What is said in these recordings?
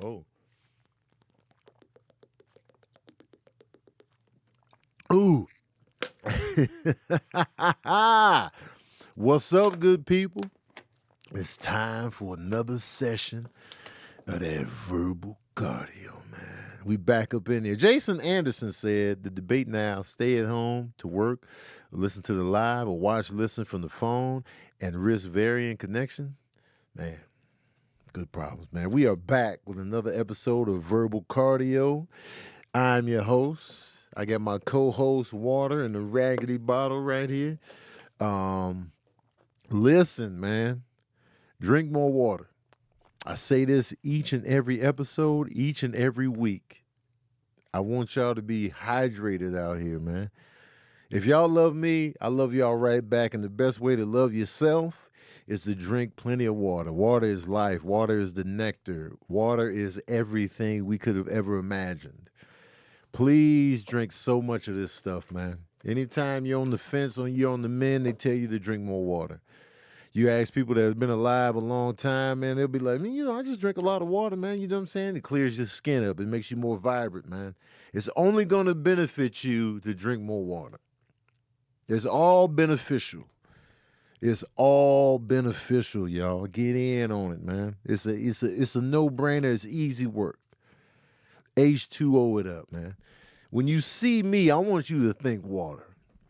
Oh. Ooh. What's up, good people? It's time for another session of that verbal cardio, man. We back up in there. Jason Anderson said the debate now: stay at home to work, listen to the live, or listen from the phone, and risk varying connection. Man, good problems, man. We are back with another episode of Verbal Cardio. I'm your host. I got my co-host Water in the raggedy bottle right here. Listen, man, drink more water. I say this each and every episode, each and every week. I want y'all to be hydrated out here, man. If y'all love me, I love y'all right back. And the best way to love yourself is to drink plenty of water. Water is life. Water is the nectar. Water is everything we could have ever imagined. Please drink so much of this stuff, man. Anytime you're on the fence or you're on the mend, they tell you to drink more water. You ask people that have been alive a long time, man, they'll be like, man, I just drink a lot of water, man. You know what I'm saying? It clears your skin up. It makes you more vibrant, man. It's only going to benefit you to drink more water. It's all beneficial. It's all beneficial, y'all. Get in on it, man. It's a no-brainer. It's easy work. H2O it up, man. When you see me, I want you to think water.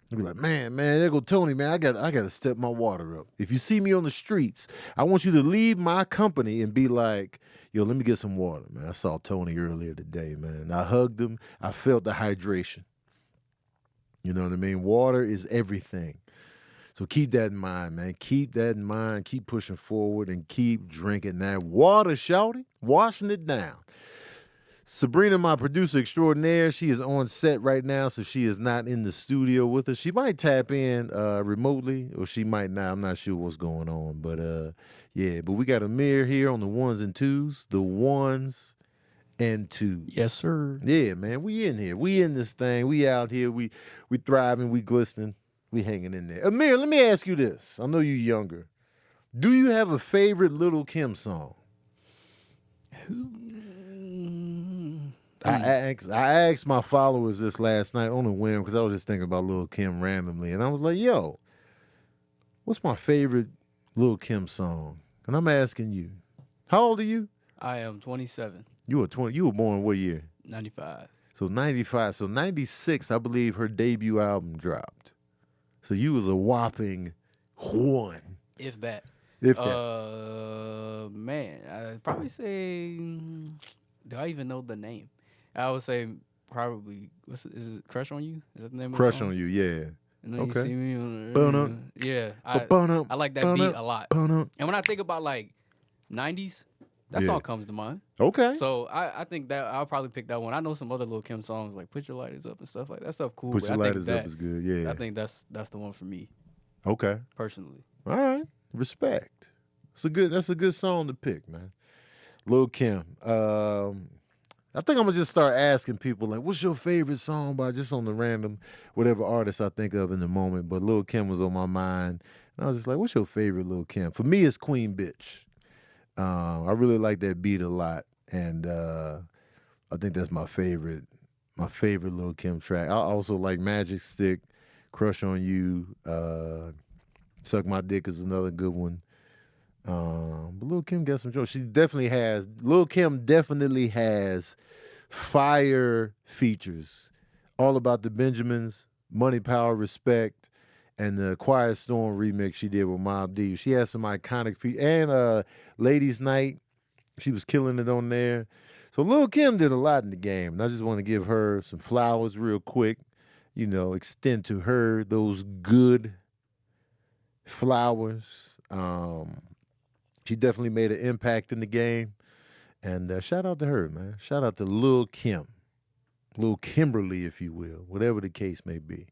You'll be like, man, there go Tony, man. I got to step my water up. If you see me on the streets, I want you to leave my company and be like, yo, let me get some water, man. I saw Tony earlier today, man. I hugged him. I felt the hydration. You know what I mean? Water is everything. So keep that in mind, man. Keep that in mind. Keep pushing forward and keep drinking that water, shouty. Washing it down. Sabrina, my producer extraordinaire, she is on set right now, so she is not in the studio with us. She might tap in remotely, or she might not. I'm not sure what's going on. But, yeah, but we got Amir here on the ones and twos. The ones and twos. Yes, sir. Yeah, man, we in here. We in this thing. We out here. We thriving. We glistening. We hanging in there. Amir, let me ask you this. I know you're younger. Do you have a favorite Lil Kim song? I asked my followers this last night on a whim because I was just thinking about Lil Kim randomly, and I was like, "Yo, what's my favorite Lil Kim song?" And I'm asking you, how old are you? I am 27. You were 20. You were born what year? 95. So 95. So 96, I believe her debut album dropped. So you was a whopping one. If that. If that. Man, I'd probably say, do I even know the name? I would say probably, is it Crush on You? Is that the name Crush of the song? on You, yeah. And then Okay. you see me on Bun-up. Yeah. Bun-up. I like that beat a lot. Bun-up. And when I think about like 90s, that song comes to mind. Okay. So I think that I'll probably pick that one. I know some other Lil Kim songs like Put Your Lighters Up and stuff like that. Stuff cool. Put but Your I think Lighters Up is good, yeah. I think that's the one for me. Okay. Personally. All right. Respect. That's a good song to pick, man. Lil Kim. I think I'm gonna just start asking people like, what's your favorite song by just on the random whatever artist I think of in the moment. But Lil Kim was on my mind. And I was just like, what's your favorite Lil Kim? For me, it's Queen Bitch. I really like that beat a lot. And I think that's my favorite Lil Kim track. I also like Magic Stick, Crush on You, Suck My Dick is another good one. But Lil Kim got some jokes. Lil Kim definitely has fire features. All About the Benjamins, Money, Power, Respect, and the Quiet Storm remix she did with Mobb Deep. She has some iconic features. And Ladies Night, she was killing it on there. So Lil Kim did a lot in the game. And I just want to give her some flowers real quick. Extend to her those good flowers. She definitely made an impact in the game. And shout out to her, man. Shout out to Lil Kim. Lil Kimberly, if you will. Whatever the case may be.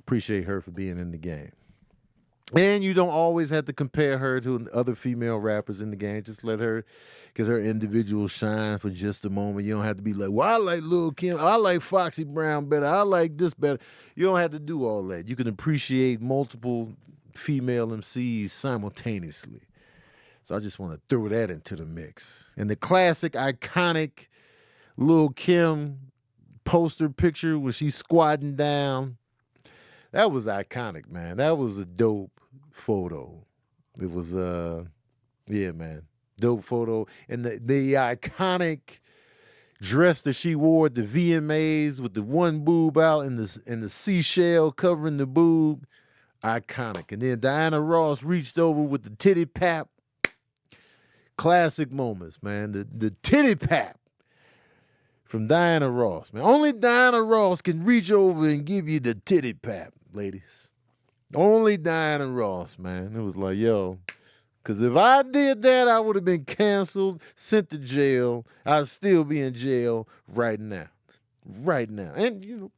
Appreciate her for being in the game. And you don't always have to compare her to other female rappers in the game. Just let her get her individual shine for just a moment. You don't have to be like, well, I like Lil Kim. I like Foxy Brown better. I like this better. You don't have to do all that. You can appreciate multiple female MCs simultaneously. So I just want to throw that into the mix. And the classic, iconic Lil Kim poster picture when she's squatting down. That was iconic, man. That was a dope photo. It was yeah, man. Dope photo. And the iconic dress that she wore at the VMAs with the one boob out and the seashell covering the boob. Iconic. And then Diana Ross reached over with the titty pap. Classic moments, man. The titty pap from Diana Ross, man. Only Diana Ross can reach over and give you the titty pap, ladies. Only Diana Ross, man. It was like, yo, because if I did that, I would have been canceled, sent to jail. I'd still be in jail right now. Right now. And, you know,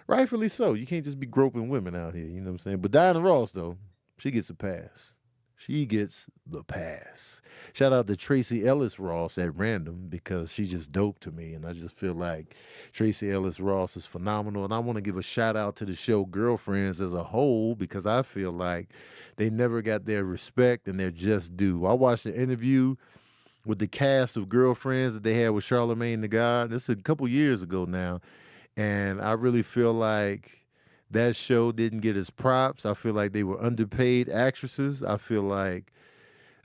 rightfully so. You can't just be groping women out here, you know what I'm saying? But Diana Ross, though, she gets a pass. She gets the pass. Shout out to Tracy Ellis Ross at random because she's just dope to me. And I just feel like Tracy Ellis Ross is phenomenal. And I want to give a shout out to the show Girlfriends as a whole because I feel like they never got their respect and their just due. I watched the interview with the cast of Girlfriends that they had with Charlamagne the God. This is a couple years ago now. And I really feel like that show didn't get its props. I feel like they were underpaid actresses. I feel like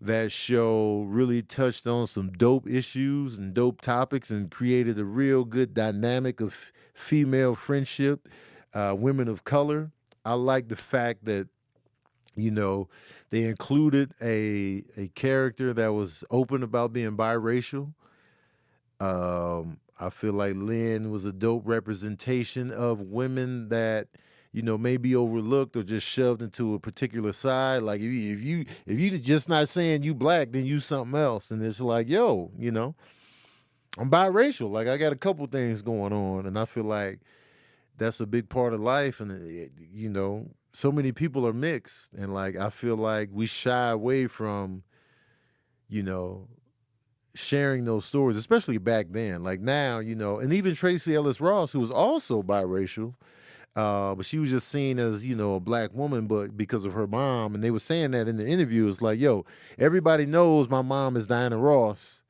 that show really touched on some dope issues and dope topics and created a real good dynamic of female friendship, women of color. I like the fact that, you know, they included a character that was open about being biracial. I feel like Lynn was a dope representation of women that, you know, may be overlooked or just shoved into a particular side. Like if you just not saying you black, then you something else. And it's like, yo, you know, I'm biracial. Like I got a couple things going on, and I feel like that's a big part of life. And you know, so many people are mixed, and like I feel like we shy away from, you know, sharing those stories, especially back then. Like now, you know, and even Tracy Ellis Ross, who was also biracial. But she was just seen as, you know, a black woman, but because of her mom, and they were saying that in the interview, it's like, yo, everybody knows my mom is Diana Ross,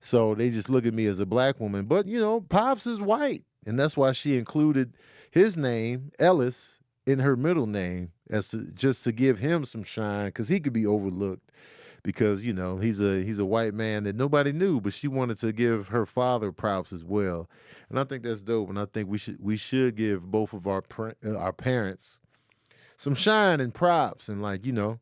so they just look at me as a black woman. But, you know, Pops is white, and that's why she included his name, Ellis, in her middle name, just to give him some shine, because he could be overlooked. Because, you know, he's a white man that nobody knew, but she wanted to give her father props as well. And I think that's dope. And I think we should give both of our parents some shine and props. And like, you know,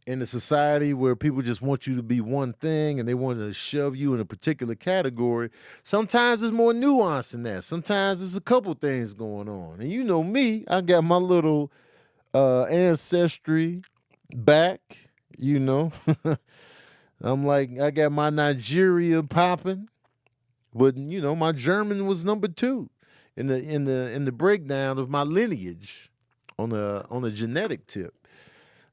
in a society where people just want you to be one thing and they want to shove you in a particular category, sometimes there's more nuance in that. Sometimes there's a couple things going on. And you know me, I got my little ancestry back, you know. I'm like, I got my Nigeria popping, but you know, my German was number 2 in the breakdown of my lineage on the genetic tip.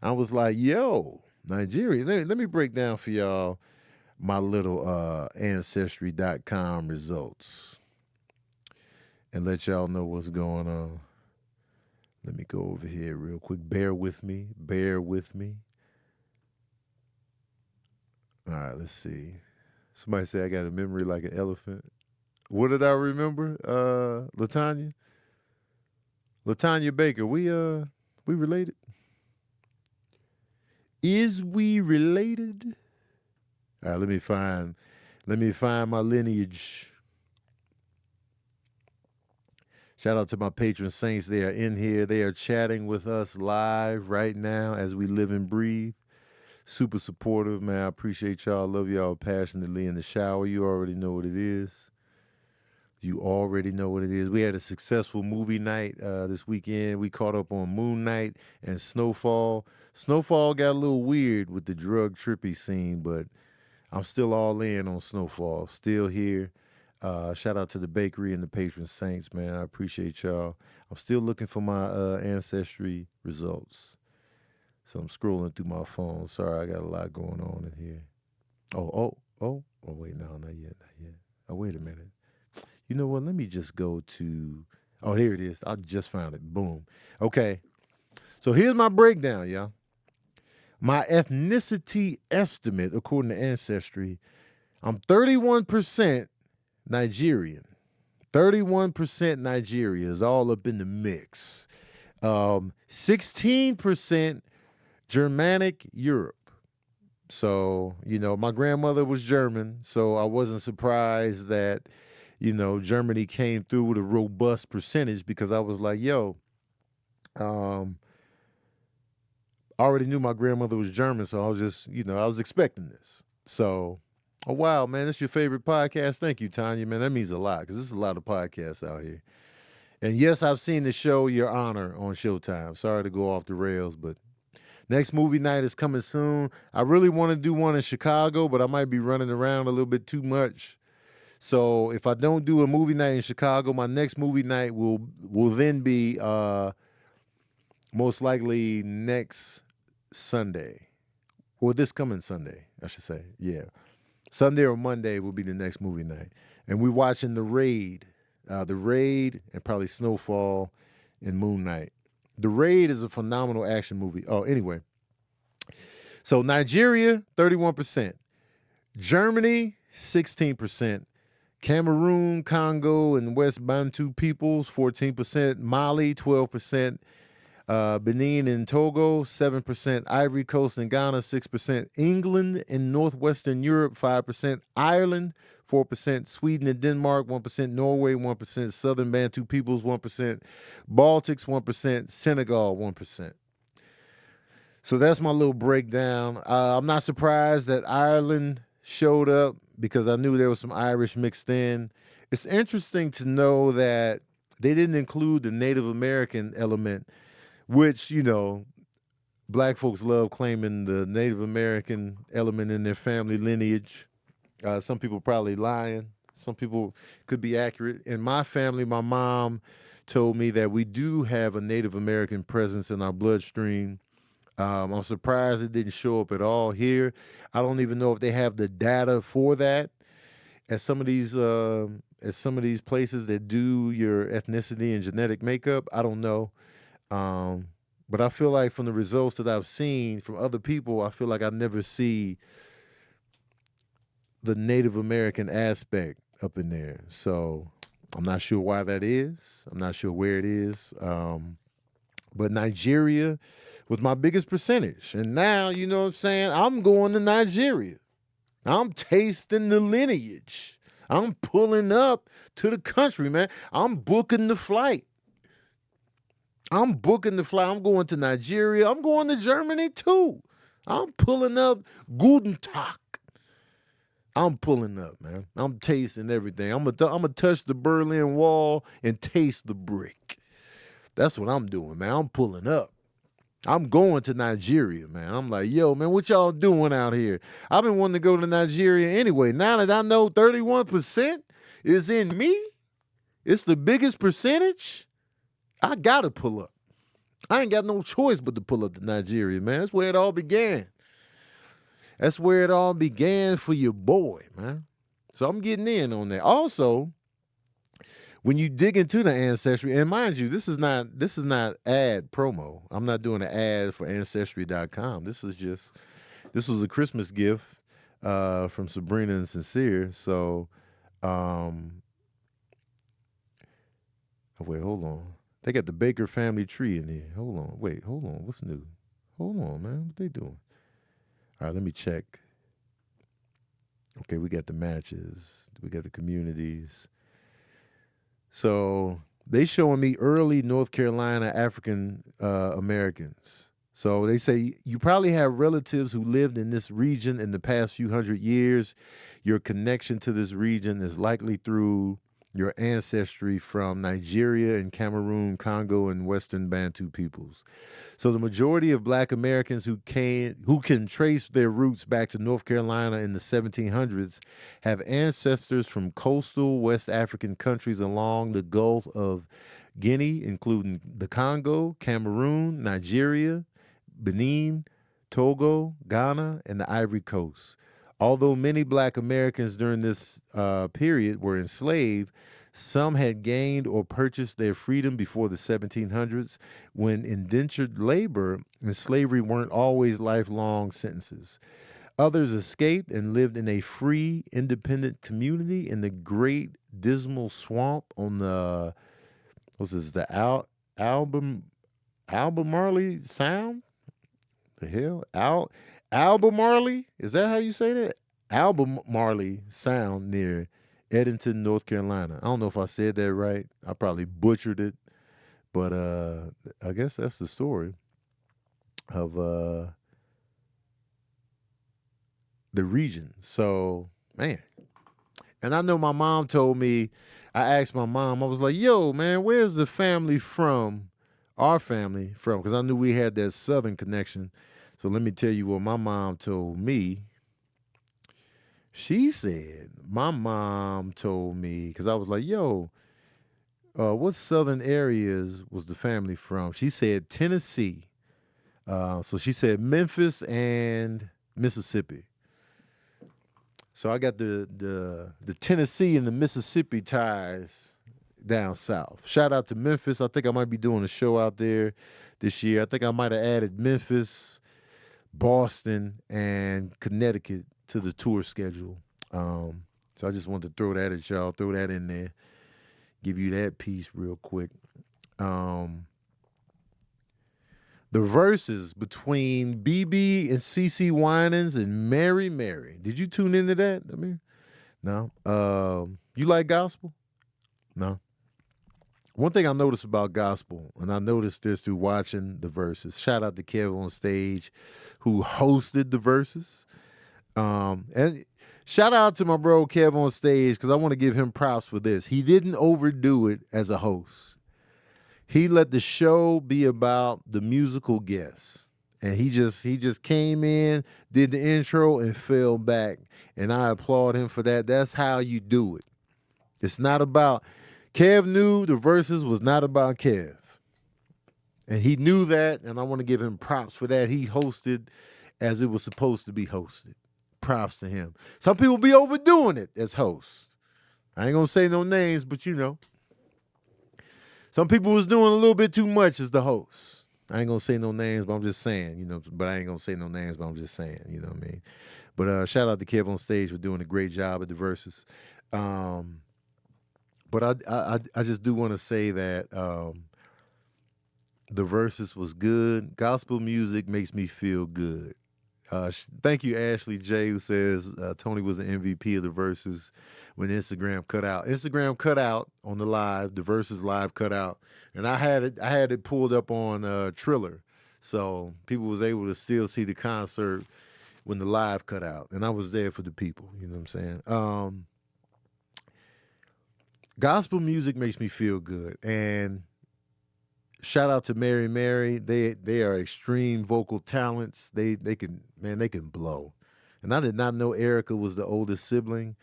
I was like, yo, Nigeria. Let me break down for y'all my little ancestry.com results and let y'all know what's going on. Let me go over here real quick. Bear with me. Bear with me. All right, let's see. Somebody say I got a memory like an elephant. What did I remember? Latanya? Latanya Baker. We related? Is we related? All right, let me find my lineage. Shout out to my patron saints. They are in here. They are chatting with us live right now as we live and breathe. Super supportive, man. I appreciate y'all. Love y'all passionately in the shower. You already know what it is. You already know what it is. We had a successful movie night this weekend. We caught up on Moon Knight and Snowfall. Snowfall got a little weird with the drug trippy scene, but I'm still all in on Snowfall. Still here. Shout out to the bakery and the patron saints, man. I appreciate y'all. I'm still looking for my ancestry results. So I'm scrolling through my phone. Sorry, I got a lot going on in here. Oh, wait, no, not yet. Oh, wait a minute. You know what? Let me just go to, oh, here it is. I just found it. Boom. Okay. So here's my breakdown, y'all. My ethnicity estimate, according to Ancestry, I'm 31% Nigerian. 31% Nigeria is all up in the mix. 16% Germanic Europe. So, my grandmother was German, so I wasn't surprised that, Germany came through with a robust percentage because I was like, yo, I already knew my grandmother was German, so I was just, I was expecting this. So, oh, wow, man, that's your favorite podcast. Thank you, Tanya, man. That means a lot because there's a lot of podcasts out here. And yes, I've seen the show Your Honor on Showtime. Sorry to go off the rails, but next movie night is coming soon. I really want to do one in Chicago, but I might be running around a little bit too much. So if I don't do a movie night in Chicago, my next movie night will then be most likely next Sunday. Or this coming Sunday, I should say. Yeah. Sunday or Monday will be the next movie night. And we're watching The Raid. The Raid and probably Snowfall and Moon Knight. The Raid is a phenomenal action movie. Oh, anyway. So Nigeria, 31%. Germany, 16%. Cameroon, Congo, and West Bantu peoples, 14%. Mali, 12%. Benin and Togo, 7%. Ivory Coast and Ghana, 6%. England and Northwestern Europe, 5%. Ireland, 4%. Sweden and Denmark, 1%. Norway, 1%. Southern Bantu peoples, 1%. Baltics, 1%. Senegal, 1%. So that's my little breakdown. I'm not surprised that Ireland showed up because I knew there was some Irish mixed in. It's interesting to know that they didn't include the Native American element, which, black folks love claiming the Native American element in their family lineage. Some people probably lying. Some people could be accurate. In my family, my mom told me that we do have a Native American presence in our bloodstream. I'm surprised it didn't show up at all here. I don't even know if they have the data for that at some of these places that do your ethnicity and genetic makeup. I don't know. But I feel like from the results that I've seen from other people, I feel like I never see the Native American aspect up in there. So I'm not sure why that is. I'm not sure where it is. But Nigeria was my biggest percentage. And now, you know what I'm saying? I'm going to Nigeria. I'm tasting the lineage. I'm pulling up to the country, man. I'm booking the flight. I'm going to Nigeria. I'm going to Germany too. I'm pulling up Guten Tag. I'm pulling up, man. I'm tasting everything. I'm gonna touch the Berlin Wall and taste the brick. That's what I'm doing, man. I'm pulling up. I'm going to Nigeria, man. I'm like, yo, man, what y'all doing out here? I've been wanting to go to Nigeria anyway. Now that I know 31% is in me, it's the biggest percentage, I gotta pull up. I ain't got no choice but to pull up to Nigeria, man. That's where it all began. That's where it all began for your boy, man. So I'm getting in on that. Also, when you dig into the ancestry, and mind you, this is not ad promo. I'm not doing an ad for ancestry.com. This was a Christmas gift from Sabrina and Sincere. So wait, hold on. They got the Baker family tree in here. Hold on. What's new? Hold on, man. What they doing? All right, let me check. Okay, we got the matches. We got the communities. So they showing me early North Carolina African Americans. So they say you probably have relatives who lived in this region in the past few hundred years. Your connection to this region is likely through your ancestry from Nigeria and Cameroon, Congo, and Western Bantu peoples. So the majority of Black Americans who can trace their roots back to North Carolina in the 1700s have ancestors from coastal West African countries along the Gulf of Guinea, including the Congo, Cameroon, Nigeria, Benin, Togo, Ghana, and the Ivory Coast. Although many Black Americans during this period were enslaved, Some had gained or purchased their freedom before the 1700s, when indentured labor and slavery weren't always lifelong sentences. Others escaped and lived in a free, independent community in the Great Dismal Swamp on the what's this the Albemarle Sound? The hell, Albemarle? Is that how you say that? Albemarle Sound near Edenton, North Carolina. I don't know if I said that right. I probably butchered it, but I guess that's the story of the region. So, man. And I know my mom told me, I asked my mom, I was like, yo, man, where's the family from? Our family from? Because I knew we had that Southern connection. So let me tell you what my mom told me. She said, my mom told me, because I was like, yo, what Southern areas was the family from? She said Tennessee. So she said Memphis and Mississippi. So I got the Tennessee and the Mississippi ties down south. Shout out to Memphis. I think I might be doing a show out there this year. I think I might have added Memphis, Boston, and Connecticut to the tour schedule. So I just wanted to throw that at y'all, throw that in there, give you that piece real quick. The verses between BB and CeCe Winans and Mary Mary. Did you tune into that? I mean, no. You like gospel? No. One thing I noticed about gospel, and I noticed this through watching the verses. Shout out to Kev on stage, who hosted the verses. And shout out to my bro Kev on stage, because I want to give him props for this. He didn't overdo it as a host. He let the show be about the musical guests. And he just came in, did the intro, and fell back. And I applaud him for that. That's how you do it. It's not about Kev knew the verses was not about Kev. And he knew that, and I want to give him props for that. He hosted as it was supposed to be hosted. Props to him. Some people be overdoing it as hosts. I ain't gonna say no names, but you know. Some people was doing a little bit too much as the host. I ain't gonna say no names, but I'm just saying, you know, but I ain't gonna say no names, but I'm just saying, you know what I mean? But shout out to Kev on stage for doing a great job at the verses. But I just do want to say that the verses was good. Gospel music makes me feel good. Thank you, Ashley J, who says Tony was the MVP of the verses when Instagram cut out. Instagram cut out on the live, the verses live cut out, and I had it pulled up on Triller, so people was able to still see the concert when the live cut out, and I was there for the people. You know what I'm saying? Gospel music makes me feel good, and shout out to Mary Mary. They are extreme vocal talents. They can blow. And I did not know Erica was the oldest sibling.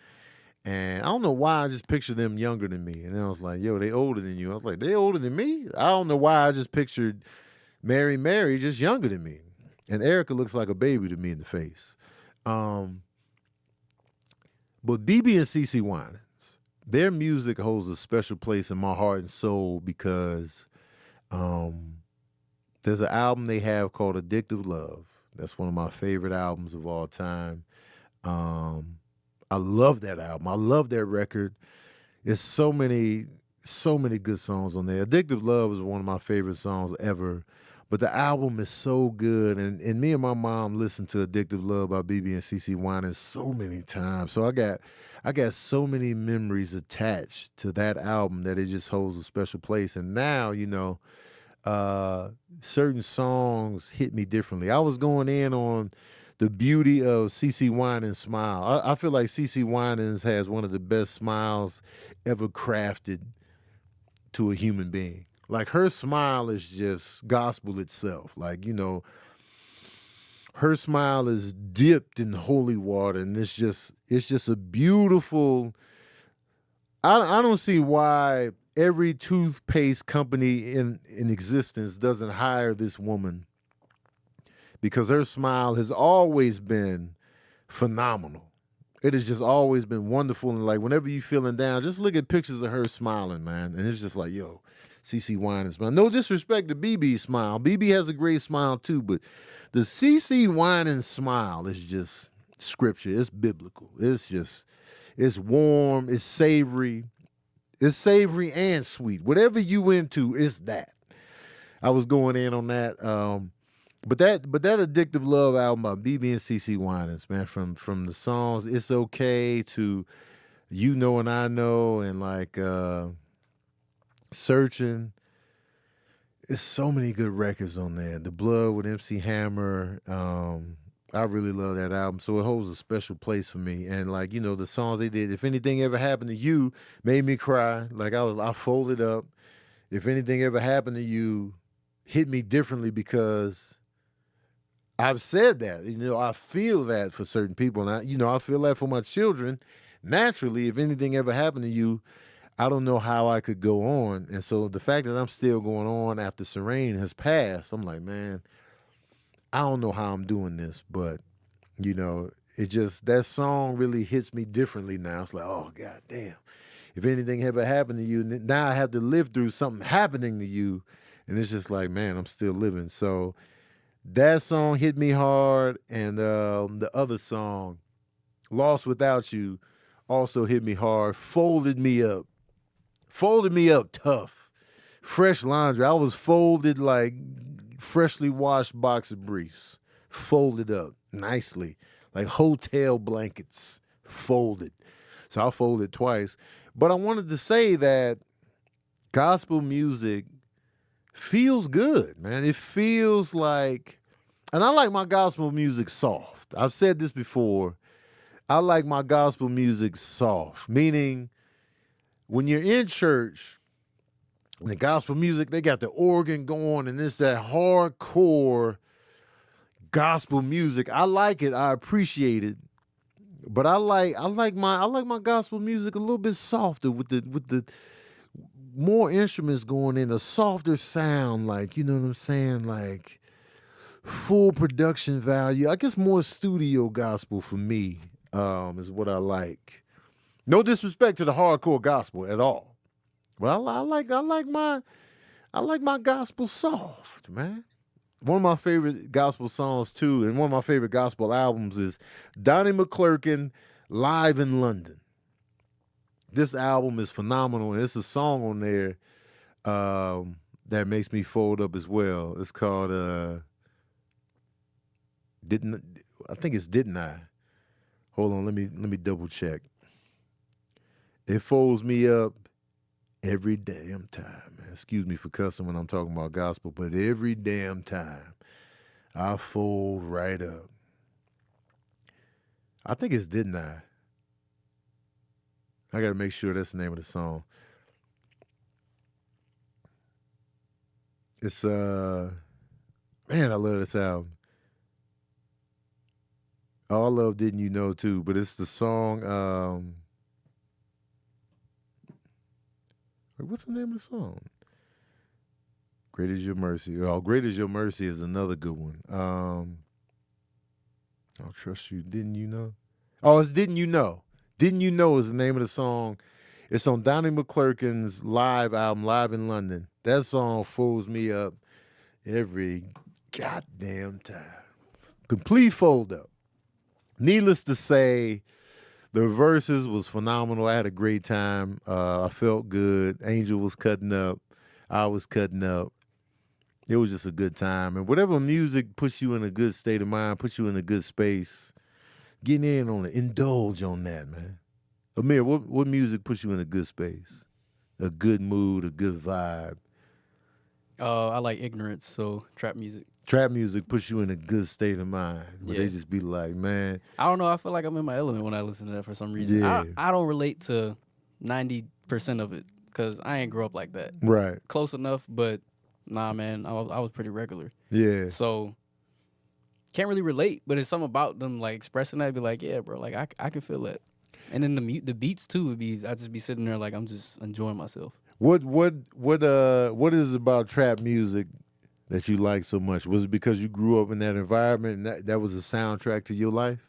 And I don't know why I just pictured them younger than me. And then I was like, yo, they older than you. I was like, they older than me? I don't know why I just pictured Mary Mary just younger than me. And Erica looks like a baby to me in the face. But BB and CeCe Winans, their music holds a special place in my heart and soul because there's an album they have called Addictive Love. That's one of my favorite albums of all time. I love that album. I love that record. There's so many good songs on there. Addictive Love is one of my favorite songs ever. But the album is so good. And me and my mom listened to Addictive Love by BB and CeCe Winans so many times. So I got so many memories attached to that album that it just holds a special place. And now, you know, certain songs hit me differently. I was going in on the beauty of CeCe Winans' smile. I feel like CeCe Winans has one of the best smiles ever crafted to a human being. Like, her smile is just gospel itself. Like, you know, her smile is dipped in holy water, and it's just a beautiful. I don't see why every toothpaste company in existence doesn't hire this woman, because her smile has always been phenomenal. it has just always been wonderful. And like whenever you feeling down, just look at pictures of her smiling, man. And it's just like, yo, CeCe Winans smile. No disrespect to BB's smile. BB has a great smile too, but the CeCe Winans smile is just scripture. It's biblical. It's warm. It's savory. It's savory and sweet. Whatever you into, it's that. I was going in on that. But that Addictive Love album by BB and CeCe Winans, man, from the songs It's Okay to You Know and I Know and like Searching. There's so many good records on there. The Blood with MC Hammer. I really love that album. So it holds a special place for me. And like, you know, the songs they did, If Anything Ever Happened to You, made me cry. Like I folded up. If Anything Ever Happened to You hit me differently because I've said that. You know, I feel that for certain people. And I feel that for my children. Naturally, if anything ever happened to you, I don't know how I could go on. And so the fact that I'm still going on after Serene has passed, I'm like, man, I don't know how I'm doing this, but you know, that song really hits me differently now. It's like, oh God damn. If anything ever happened to you, now I have to live through something happening to you. And it's just like, man, I'm still living. So that song hit me hard. And the other song, Lost Without You, also hit me hard. Folded me up tough. Fresh laundry. I was folded like freshly washed boxer briefs, folded up nicely, like hotel blankets, folded. So I folded twice. But I wanted to say that gospel music feels good, man. It feels like, and I like my gospel music soft. I've said this before. I like my gospel music soft, meaning when you're in church, the gospel music, they got the organ going and it's that hardcore gospel music. I like it. I appreciate it. But I like my gospel music a little bit softer with the more instruments going in, a softer sound, like, you know what I'm saying? Like full production value. I guess more studio gospel for me is what I like. No disrespect to the hardcore gospel at all. But I like my gospel soft, man. One of my favorite gospel songs too, and one of my favorite gospel albums is Donnie McClurkin, Live in London. This album is phenomenal, and it's a song on there that makes me fold up as well. It's called Didn't I? Hold on, let me double check. It folds me up every damn time, man. Excuse me for cussing when I'm talking about gospel, but every damn time I fold right up. I think it's Didn't I? I got to make sure that's the name of the song. It's, man, I love this album. Oh, I love Didn't You Know too, but it's the song, what's the name of the song? Great Is Your Mercy. Oh, Great Is Your Mercy is another good one. I'll Trust You. Didn't You Know? Oh, it's Didn't You Know. Didn't You Know is the name of the song. It's on Donnie McClurkin's live album, Live in London. That song folds me up every goddamn time. Complete fold up. Needless to say, the Verses was phenomenal. I had a great time. I felt good. Angel was cutting up. I was cutting up. It was just a good time. And whatever music puts you in a good state of mind, puts you in a good space, get in on it. Indulge on that, man. Amir, what music puts you in a good space? A good mood, a good vibe? I like Ignorance, so trap music. Trap music puts you in a good state of mind. But Yeah. they just be like, man. I don't know. I feel like I'm in my element when I listen to that for some reason. Yeah. I don't relate to 90% of it because I ain't grow up like that. Right. Close enough, but nah, man, I was pretty regular. Yeah. So can't really relate, but it's something about them like expressing that. Be like, yeah, bro, like I can feel that. And then the beats too would be I just be sitting there like I'm just enjoying myself. What is it about trap music that you like so much? Was it because you grew up in that environment and that was a soundtrack to your life?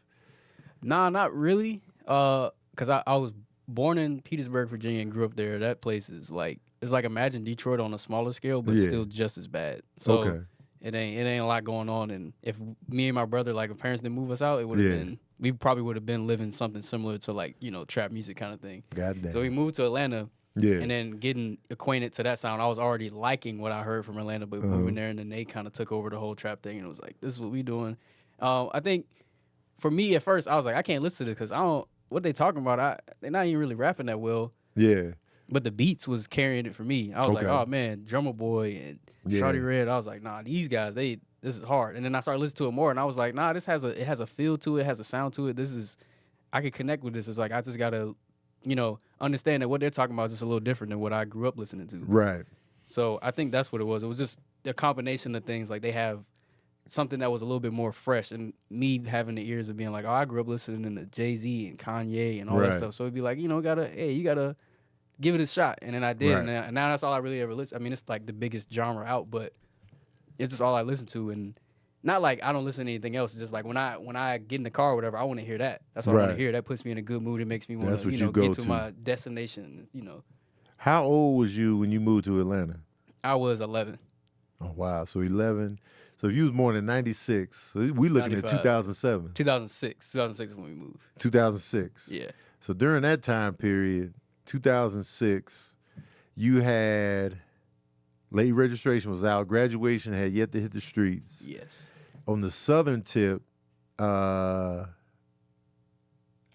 Nah, not really. Because I was born in Petersburg, Virginia, and grew up there. That place is like it's like imagine Detroit on a smaller scale, but Yeah. still just as bad. So Okay. it ain't a lot going on. And if me and my brother, like, if parents didn't move us out, it would have Yeah. been we probably would have been living something similar to like trap music kind of thing. Goddamn. So we moved to Atlanta. Yeah. And then getting acquainted to that sound, I was already liking what I heard from Atlanta, but moving there and then they kind of took over the whole trap thing, and it was like, this is what we doing. I think for me at first, I was like, I can't listen to this because I don't what they talking about. They're not even really rapping that well. Yeah. But the beats was carrying it for me. I was like, Okay. oh man, Drummer Boy and Yeah. Shawty Red. I was like, nah, these guys, this is hard. And then I started listening to it more, and I was like, nah, it has a feel to it, it has a sound to it. I could connect with this. It's like I just gotta, understand that what they're talking about is just a little different than what I grew up listening to. Right. So I think that's what it was. It was just a combination of things. Like they have something that was a little bit more fresh, and me having the ears of being like, oh, I grew up listening to Jay-Z and Kanye and all that Right. stuff. So it'd be like, you gotta give it a shot. And then I did, Right. and now that's all I really ever listen. I mean, it's like the biggest genre out, but it's just all I listen to. And not like I don't listen to anything else. It's just like when I get in the car or whatever, I want to hear that. That's what I want Right. to hear. That puts me in a good mood. It makes me want That's to, what you go get to to. my destination. How old was you when you moved to Atlanta? I was 11. Oh wow. So 11. So if you was born in 96, so we looking at 95. 2007. 2006. 2006 is when we moved. 2006. Yeah. So during that time period, 2006, you had late registration was out, graduation had yet to hit the streets. Yes. On the southern tip, I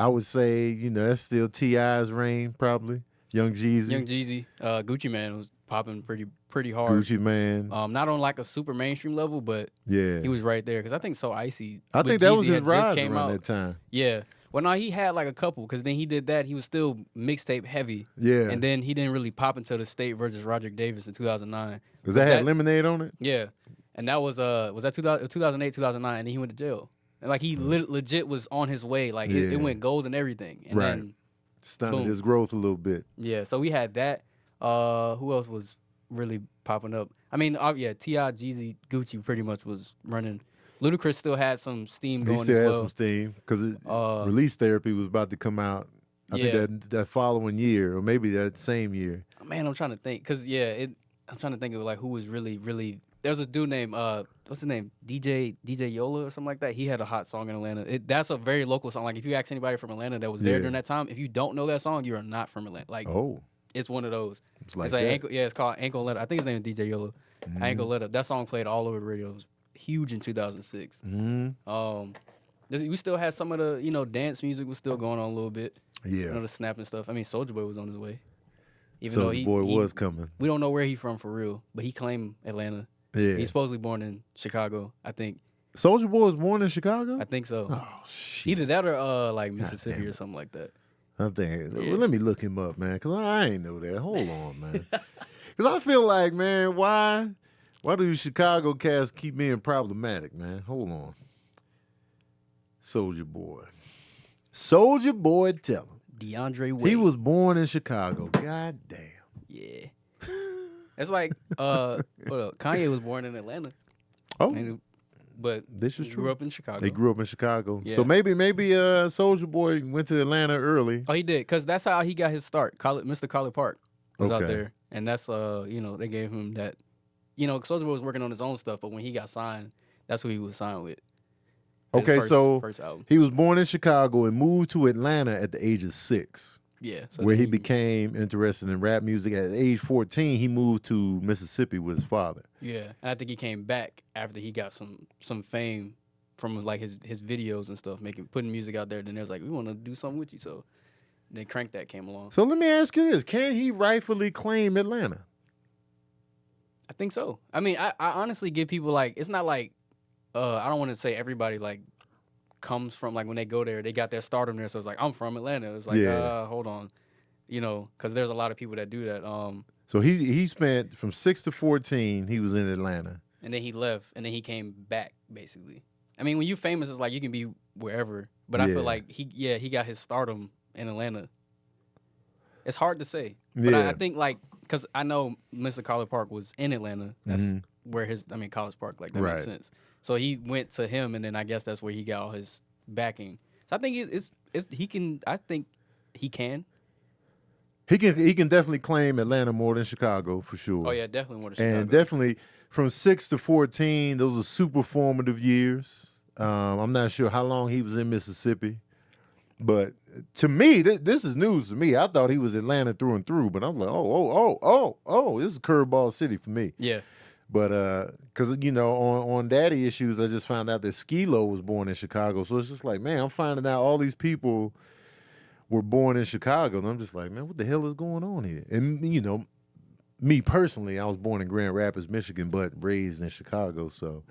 would say, that's still T.I.'s reign, probably. Young Jeezy. Young Jeezy, Gucci Man was popping pretty hard. Gucci Man. Not on like a super mainstream level, but Yeah. he was right there. Because I think So Icy. I with think that Jeezy was his had just rise came around out. that time. Yeah. Well, no, he had like a couple. Because then he did that. He was still mixtape heavy. Yeah. And then he didn't really pop until the State versus Roderick Davis in 2009. Because that had Lemonade on it? Yeah. And that was that 2008, 2009, and then he went to jail. And like he legit was on his way. Like Yeah. it went gold and everything. And Right. then Stunted boom. his growth a little bit. yeah, so we had that. Who else was really popping up? I mean, T.I., Jeezy, Gucci pretty much was running. Ludacris still had some steam He going still as had well. some steam because Uh, Release Therapy was about to come out. I Yeah. think that following year, or maybe that same year. Man, I'm trying to think, cause I'm trying to think of like who was really. There's a dude named what's his name? DJ Yola or something like that. He had a hot song in Atlanta. That's a very local song. Like if you ask anybody from Atlanta that was there Yeah. during that time, if you don't know that song, you are not from Atlanta. Like Oh, it's one of those. it's like It's like that. ankle. Yeah, it's called Ankle Let Up. I think his name is DJ Yola. Mhm. Ankle Let Up. That song played all over the radio. It was huge in 2006. Mhm. We still had some of the dance music was still going on a little bit. Yeah. The snapping stuff. I mean, Soulja Boy was on his way. Even though Soulja Boy was coming. we don't know where he from for real, but he claimed Atlanta. Yeah. He's supposedly born in Chicago. I think Soulja Boy was born in Chicago? so. Oh, shit. Either that or like Mississippi damn or it. something like that. I'm thinking, Yeah. well, let me look him up, man, because I ain't know that. Hold on, man. Because I feel like, man, why do Chicago cats keep being problematic, man? Hold on. Soulja Boy. Soulja Boy, tell him. DeAndre Wade. He was born in Chicago. God damn. Yeah. It's like Kanye was born in Atlanta, Oh, but this is he true. grew up in Chicago. They grew up in Chicago. Yeah. So maybe Soulja Boy went to Atlanta early. Oh, he did, because that's how he got his start. Mr. College Park was out Okay. there, and that's they gave him that. Soulja Boy was working on his own stuff, but when he got signed, that's who he was signed with. His Okay, so first album. he was born in Chicago and moved to Atlanta at the age of 6. Yeah, so where then he became interested in rap music. At age 14, he moved to Mississippi with his father. Yeah, and I think he came back after he got some fame from like his videos and stuff, putting music out there. Then there's like, we want to do something with you, so then Crank That came along. So let me ask you this: can he rightfully claim Atlanta? I think so. I mean, I honestly give people like, it's not like I don't want to say everybody like comes from like when they go there, they got their stardom there. So it's like, I'm from Atlanta. It's like, Yeah. hold on, because there's a lot of people that do that. So he spent from 6 to 14. He was in Atlanta. And then he left, and then he came back, basically. I mean, when you famous, it's like you can be wherever. But I Yeah. feel like he got his stardom in Atlanta. It's hard to say. But Yeah. I think, like, because I know Mr. College Park was in Atlanta. That's Mhm. where College Park, like, that Right. makes sense. So he went to him, and then I guess that's where he got all his backing. So I think he can. I think he can. He can definitely claim Atlanta more than Chicago for sure. Oh yeah, definitely more than Chicago. And definitely from 6 to 14, those are super formative years. I'm not sure how long he was in Mississippi, but to me, this is news to me. I thought he was Atlanta through and through, but I'm like, this is curveball city for me. Yeah. But because on Daddy Issues, I just found out that Skee-Lo was born in Chicago, so it's just like, man, I'm finding out all these people were born in Chicago, and I'm just like, man, what the hell is going on here? And me personally, I was born in Grand Rapids, Michigan, but raised in Chicago, so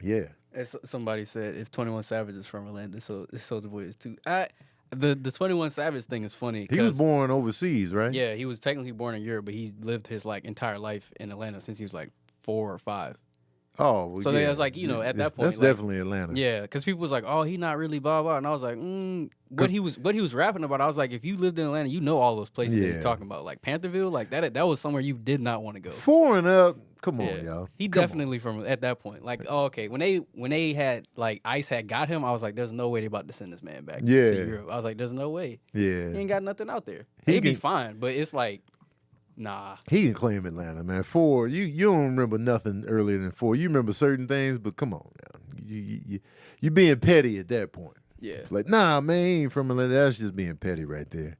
yeah. As somebody said, if 21 Savage is from Atlanta, so Soulja Boy is too. The 21 Savage thing is funny. He was born overseas, right? Yeah, he was technically born in Europe, but he lived his entire life in Atlanta since he was 4 or 5. Oh, well, so yeah. That's at that point, that's definitely Atlanta. Yeah, because people was like, "Oh, he not really blah blah," and I was like, what he was rapping about. I was like, if you lived in Atlanta, you know all those places that he's talking about, like Pantherville, like that was somewhere you did not want to go. 4 and up, come on, y'all. He definitely from at that point. Okay, when they had ICE had got him, I was like, there's no way they about to send this man back to Europe. I was like, there's no way. Yeah, he ain't got nothing out there. He'd be fine, but it's like. Nah. He can claim Atlanta, man. 4, you don't remember nothing earlier than 4. You remember certain things, but come on now. You being petty at that point. Yeah. Like, nah, man, he ain't from Atlanta. That's just being petty right there.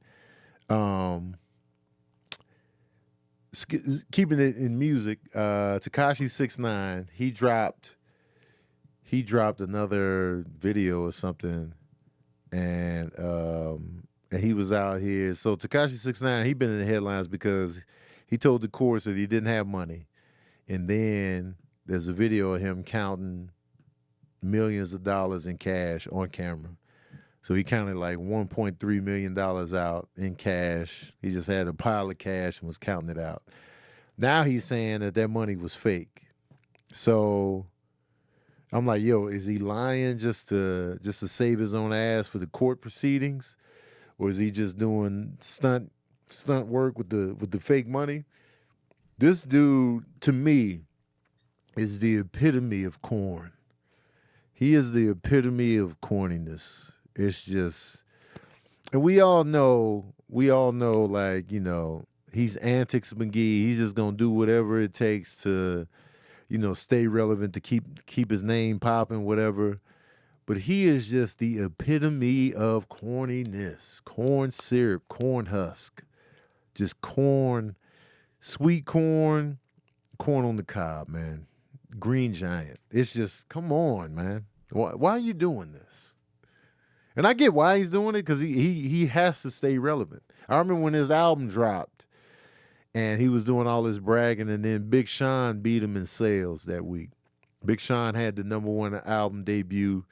Keeping it in music, Tekashi 6ix9ine, he dropped another video or something, and he was out here. So Tekashi 6ix9ine, he been in the headlines because he told the courts that he didn't have money. And then there's a video of him counting millions of dollars in cash on camera. So he counted $1.3 million out in cash. He just had a pile of cash and was counting it out. Now he's saying that money was fake. So I'm like, yo, is he lying just to save his own ass for the court proceedings? Or is he just doing stunt work with the fake money? This dude, to me, is the epitome of corn. He is the epitome of corniness. It's just, and we all know, he's antics McGee. He's just gonna do whatever it takes to, stay relevant, to keep his name popping, whatever. But he is just the epitome of corniness. Corn syrup, corn husk. Just corn, sweet corn on the cob, man. Green Giant. It's just, come on, man. Why are you doing this? And I get why he's doing it, because he has to stay relevant. I remember when his album dropped and he was doing all this bragging, and then Big Sean beat him in sales that week. Big Sean had the #1 album debut,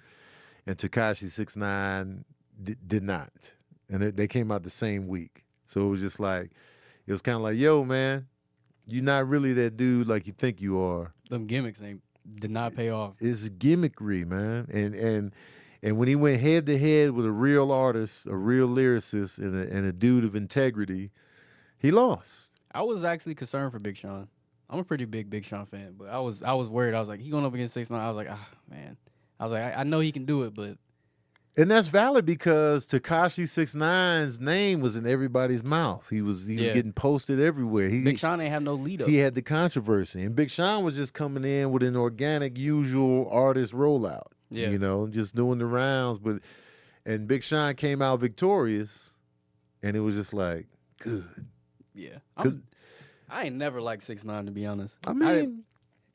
and Tekashi 6ix9ine did not. And they came out the same week. So it was just it was kind of like, yo, man, you're not really that dude like you think you are. Them gimmicks did not pay off. It's gimmickry, man. And when he went head to head with a real artist, a real lyricist, and a dude of integrity, he lost. I was actually concerned for Big Sean. I'm a pretty big Sean fan, but I was worried. I was like, he going up against 6ix9ine. I was like, man. I was like, I know he can do it, but. And that's valid because Tekashi 6ix9ine's name was in everybody's mouth. He was getting posted everywhere. Big Sean ain't have no lead up. He had the controversy. And Big Sean was just coming in with an organic, usual artist rollout. Yeah. Just doing the rounds. And Big Sean came out victorious, and it was just good. Yeah. I ain't never liked 6ix9ine, to be honest. I mean,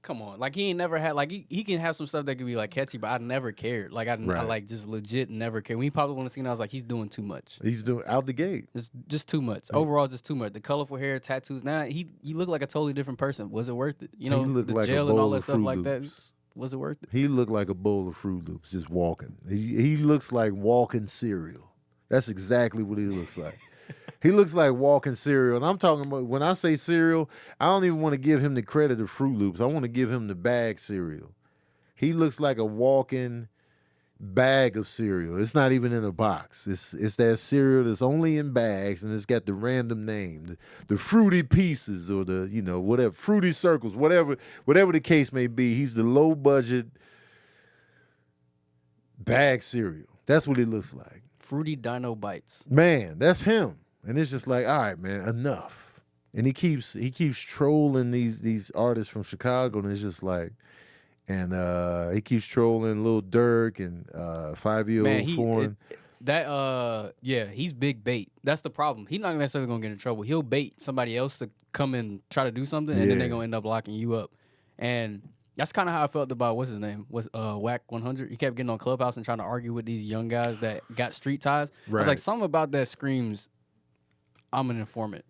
come on. He ain't never had, he can have some stuff that could be catchy, but I never cared. I just legit never cared. When he popped up on the scene, I was like, he's doing too much. He's doing out the gate. It's just too much. Overall, just too much. The colorful hair, tattoos. Now he looked like a totally different person. Was it worth it? He looked the like jail a and all bowl that of stuff Fruit like Loops. that. Was it worth it? He looked like a bowl of Fruit Loops just walking. He looks like walking cereal. That's exactly what he looks like. He looks like walking cereal. And I'm talking about, when I say cereal, I don't even want to give him the credit of Fruit Loops. I want to give him the bag cereal. He looks like a walking bag of cereal. It's not even in a box. It's that cereal that's only in bags, and it's got the random name, the Fruity Pieces, or the whatever, Fruity Circles, whatever the case may be. He's the low budget bag cereal. That's what he looks like. Fruity Dino Bites. Man, that's him. And it's just like, all right, man, enough. And he keeps trolling these artists from Chicago, and it's just like, and he keeps trolling Lil Durk and 5-year-old Foreign. Yeah, he's big bait. That's the problem. He's not necessarily gonna get in trouble. He'll bait somebody else to come and try to do something, and then they're gonna end up locking you up. And that's kind of how I felt about what's his name, Whack 100. He kept getting on Clubhouse and trying to argue with these young guys that got street ties. I was like, something about that screams, I'm an informant.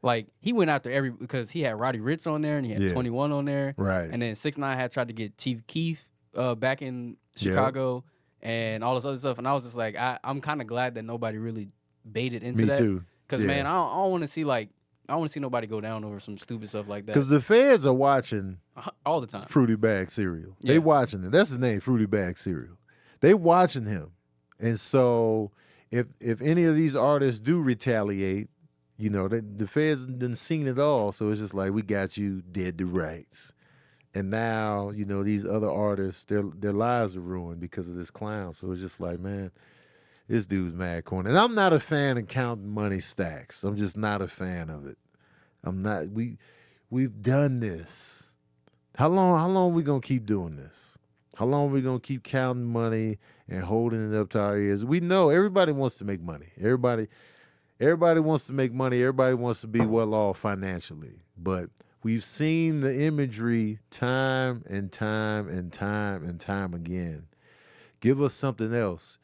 Like, he went after because he had Roddy Ricch on there and he had 21 on there. Right. And then 6ix9ine had tried to get Chief Keef back in Chicago and all this other stuff. And I was just like, I'm kind of glad that nobody really baited into that. Me too. Because, man, I don't want to see, like, I don't want to see nobody go down over some stupid stuff like that. Because the feds are watching all the time. Fruity Bag Cereal. They watching it. That's his name, Fruity Bag Cereal. They watching him. And so if any of these artists do retaliate, you know, the feds done seen it all, so it's just like, we got you dead to rights. And now, you know, these other artists, their lives are ruined because of this clown. So it's just like, man, this dude's mad corny. And I'm not a fan of counting money stacks. I'm just not a fan of it. I'm not. We've done this. How long are we gonna keep doing this? How long are we gonna keep counting money and holding it up to our ears? We know everybody wants to make money. Everybody wants to make money. Everybody wants to be well off financially. But we've seen the imagery time and time and time and time again. Give us something else.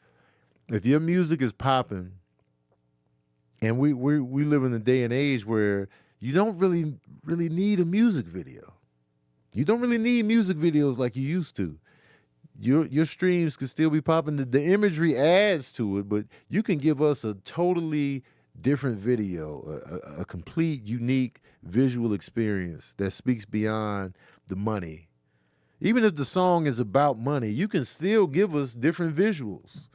If your music is popping, and we live in a day and age where you don't really need a music video. You don't really need music videos like you used to. Your streams can still be popping. The imagery adds to it, but you can give us a totally different video, a complete, unique visual experience that speaks beyond the money. Even if the song is about money, you can still give us different visuals.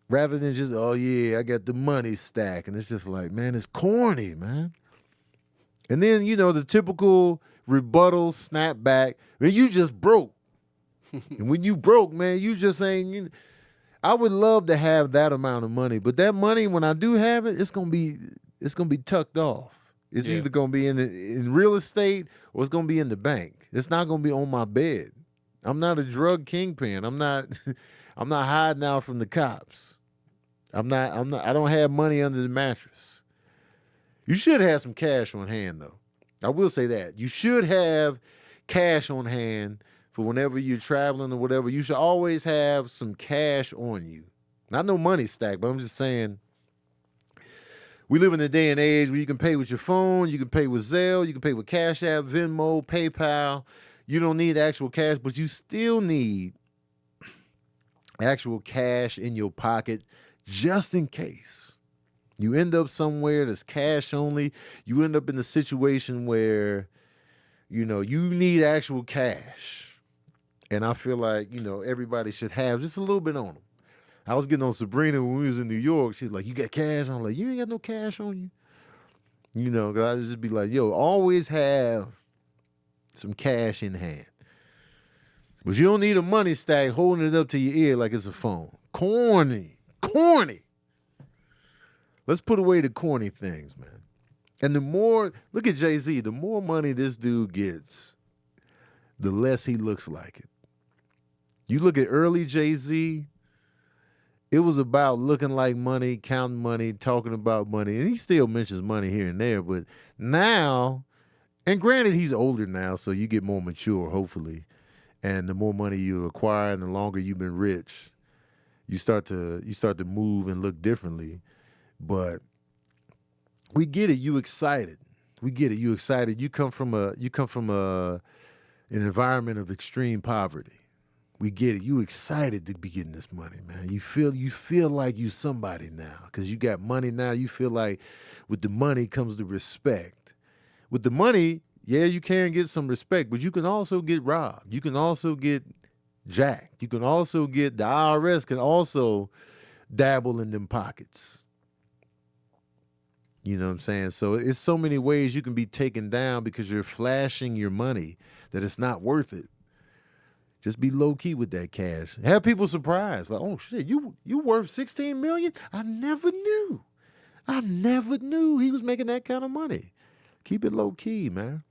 Rather than just, oh yeah, I got the money stack. And it's just like, man, it's corny, man. And then, you know, the typical rebuttal snapback, man, you just broke. And when you broke, man, you just ain't, I would love to have that amount of money, but that money, when I do have it, it's gonna be tucked off. It's either gonna be in real estate or it's gonna be in the bank. It's not gonna be on my bed. I'm not a drug kingpin. I'm not hiding out from the cops. I don't have money under the mattress. You should have some cash on hand, though. I will say that. You should have cash on hand for whenever you're traveling or whatever. You should always have some cash on you. Not no money stack, but I'm just saying, we live in a day and age where you can pay with your phone, you can pay with Zelle, you can pay with Cash App, Venmo, PayPal. You don't need actual cash, but you still need actual cash in your pocket just in case. You end up somewhere that's cash only. You end up in a situation where, you know, you need actual cash. And I feel like, you know, everybody should have just a little bit on them. I was getting on Sabrina when we was in New York. She's like, you got cash? I'm like, you ain't got no cash on you? You know, because I just be like, yo, always have some cash in hand. But you don't need a money stack holding it up to your ear like it's a phone. Corny. Let's put away the corny things, man. And the more, look at Jay-Z, the more money this dude gets, the less he looks like it. You look at early Jay-Z, it was about looking like money, counting money, talking about money. And he still mentions money here and there. But now, and granted, he's older now, so you get more mature, hopefully. And the more money you acquire and the longer you've been rich, you start to move and look differently. But we get it. You excited. We get it. You excited. You come from an environment of extreme poverty. We get it. You excited to be getting this money, man. You feel like you somebody now because you got money now. You feel like with the money comes the respect. With the money, yeah, you can get some respect, but you can also get robbed. You can also get jacked. You can also get, the IRS can also dabble in them pockets. You know what I'm saying? So it's so many ways you can be taken down because you're flashing your money that it's not worth it. Just be low key with that cash. Have people surprised. Like, oh shit, you worth 16 million? I never knew. I never knew he was making that kind of money. Keep it low key, man.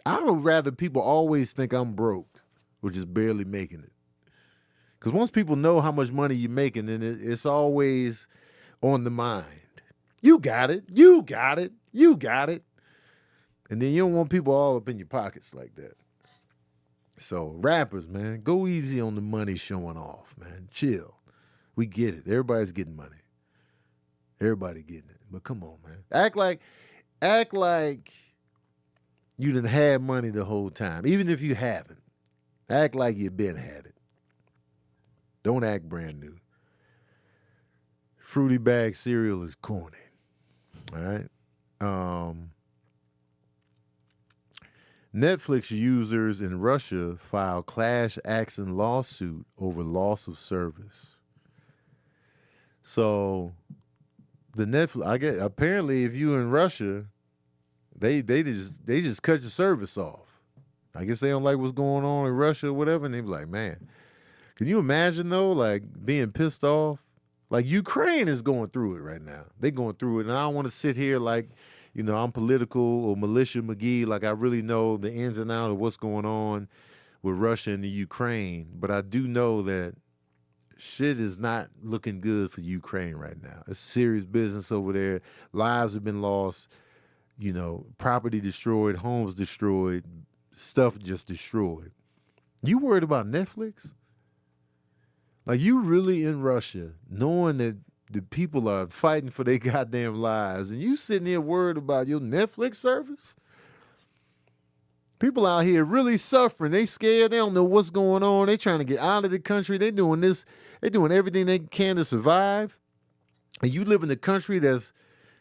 I would rather people always think I'm broke or just barely making it. Because once people know how much money you're making, then it's always on the mind. You got it. You got it. You got it. And then you don't want people all up in your pockets like that. So rappers, man, go easy on the money showing off, man. Chill. We get it. Everybody's getting money. Everybody getting it. But come on, man. Act like you done had money the whole time. Even if you haven't. Act like you been had it. Don't act brand new. Fruity bag cereal is corny. All right? Netflix users in Russia file class action lawsuit over loss of service. So the Netflix, I guess, apparently if you in Russia, they just cut your service off. I guess they don't like what's going on in Russia or whatever, and they be like, man, can you imagine though, like being pissed off? Like Ukraine is going through it right now. They going through it, and I don't want to sit here like, you know, I'm political or militia McGee, like I really know the ins and outs of what's going on with Russia and the Ukraine. But I do know that shit is not looking good for Ukraine right now. It's serious business over there. Lives have been lost, you know, property destroyed, homes destroyed, stuff just destroyed. You worried about Netflix? Like, you really in Russia, knowing that the people are fighting for their goddamn lives, and you sitting there worried about your Netflix service? People out here really suffering. They scared. They don't know what's going on. They trying to get out of the country. They doing this. They doing everything they can to survive. And you live in the country that's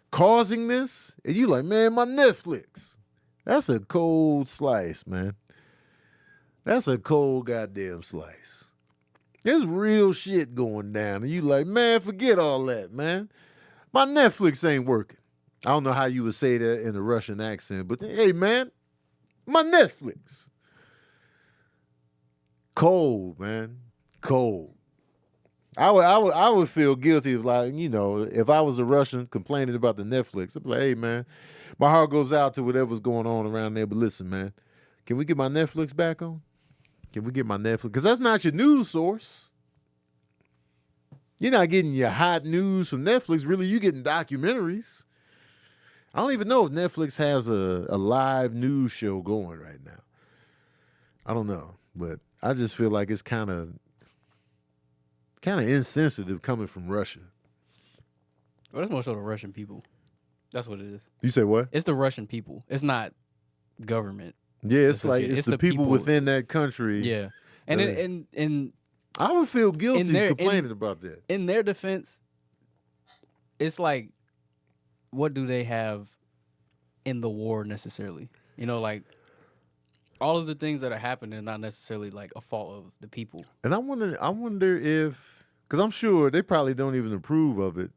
causing this, and you like, man, my Netflix. That's a cold slice, man. That's a cold goddamn slice. There's real shit going down. And you like, man, forget all that, man. My Netflix ain't working. I don't know how you would say that in a Russian accent, but hey, man, my Netflix. Cold, man. Cold. I would feel guilty if, like, you know, if I was a Russian complaining about the Netflix. I'd be like, hey, man, my heart goes out to whatever's going on around there. But listen, man, can we get my Netflix back on? Can we get my Netflix? Because that's not your news source. You're not getting your hot news from Netflix. Really, you're getting documentaries. I don't even know if Netflix has a live news show going right now. I don't know. But I just feel like it's kind of insensitive coming from Russia. Well, that's more so the Russian people. That's what it is. You say what? It's the Russian people. It's not government. Yeah, it's like it's the people within that country. Yeah, and I would feel guilty complaining about that. In their defense, it's like, what do they have in the war necessarily? You know, like, all of the things that are happening are not necessarily like a fault of the people. And I wonder if, because I'm sure they probably don't even approve of it.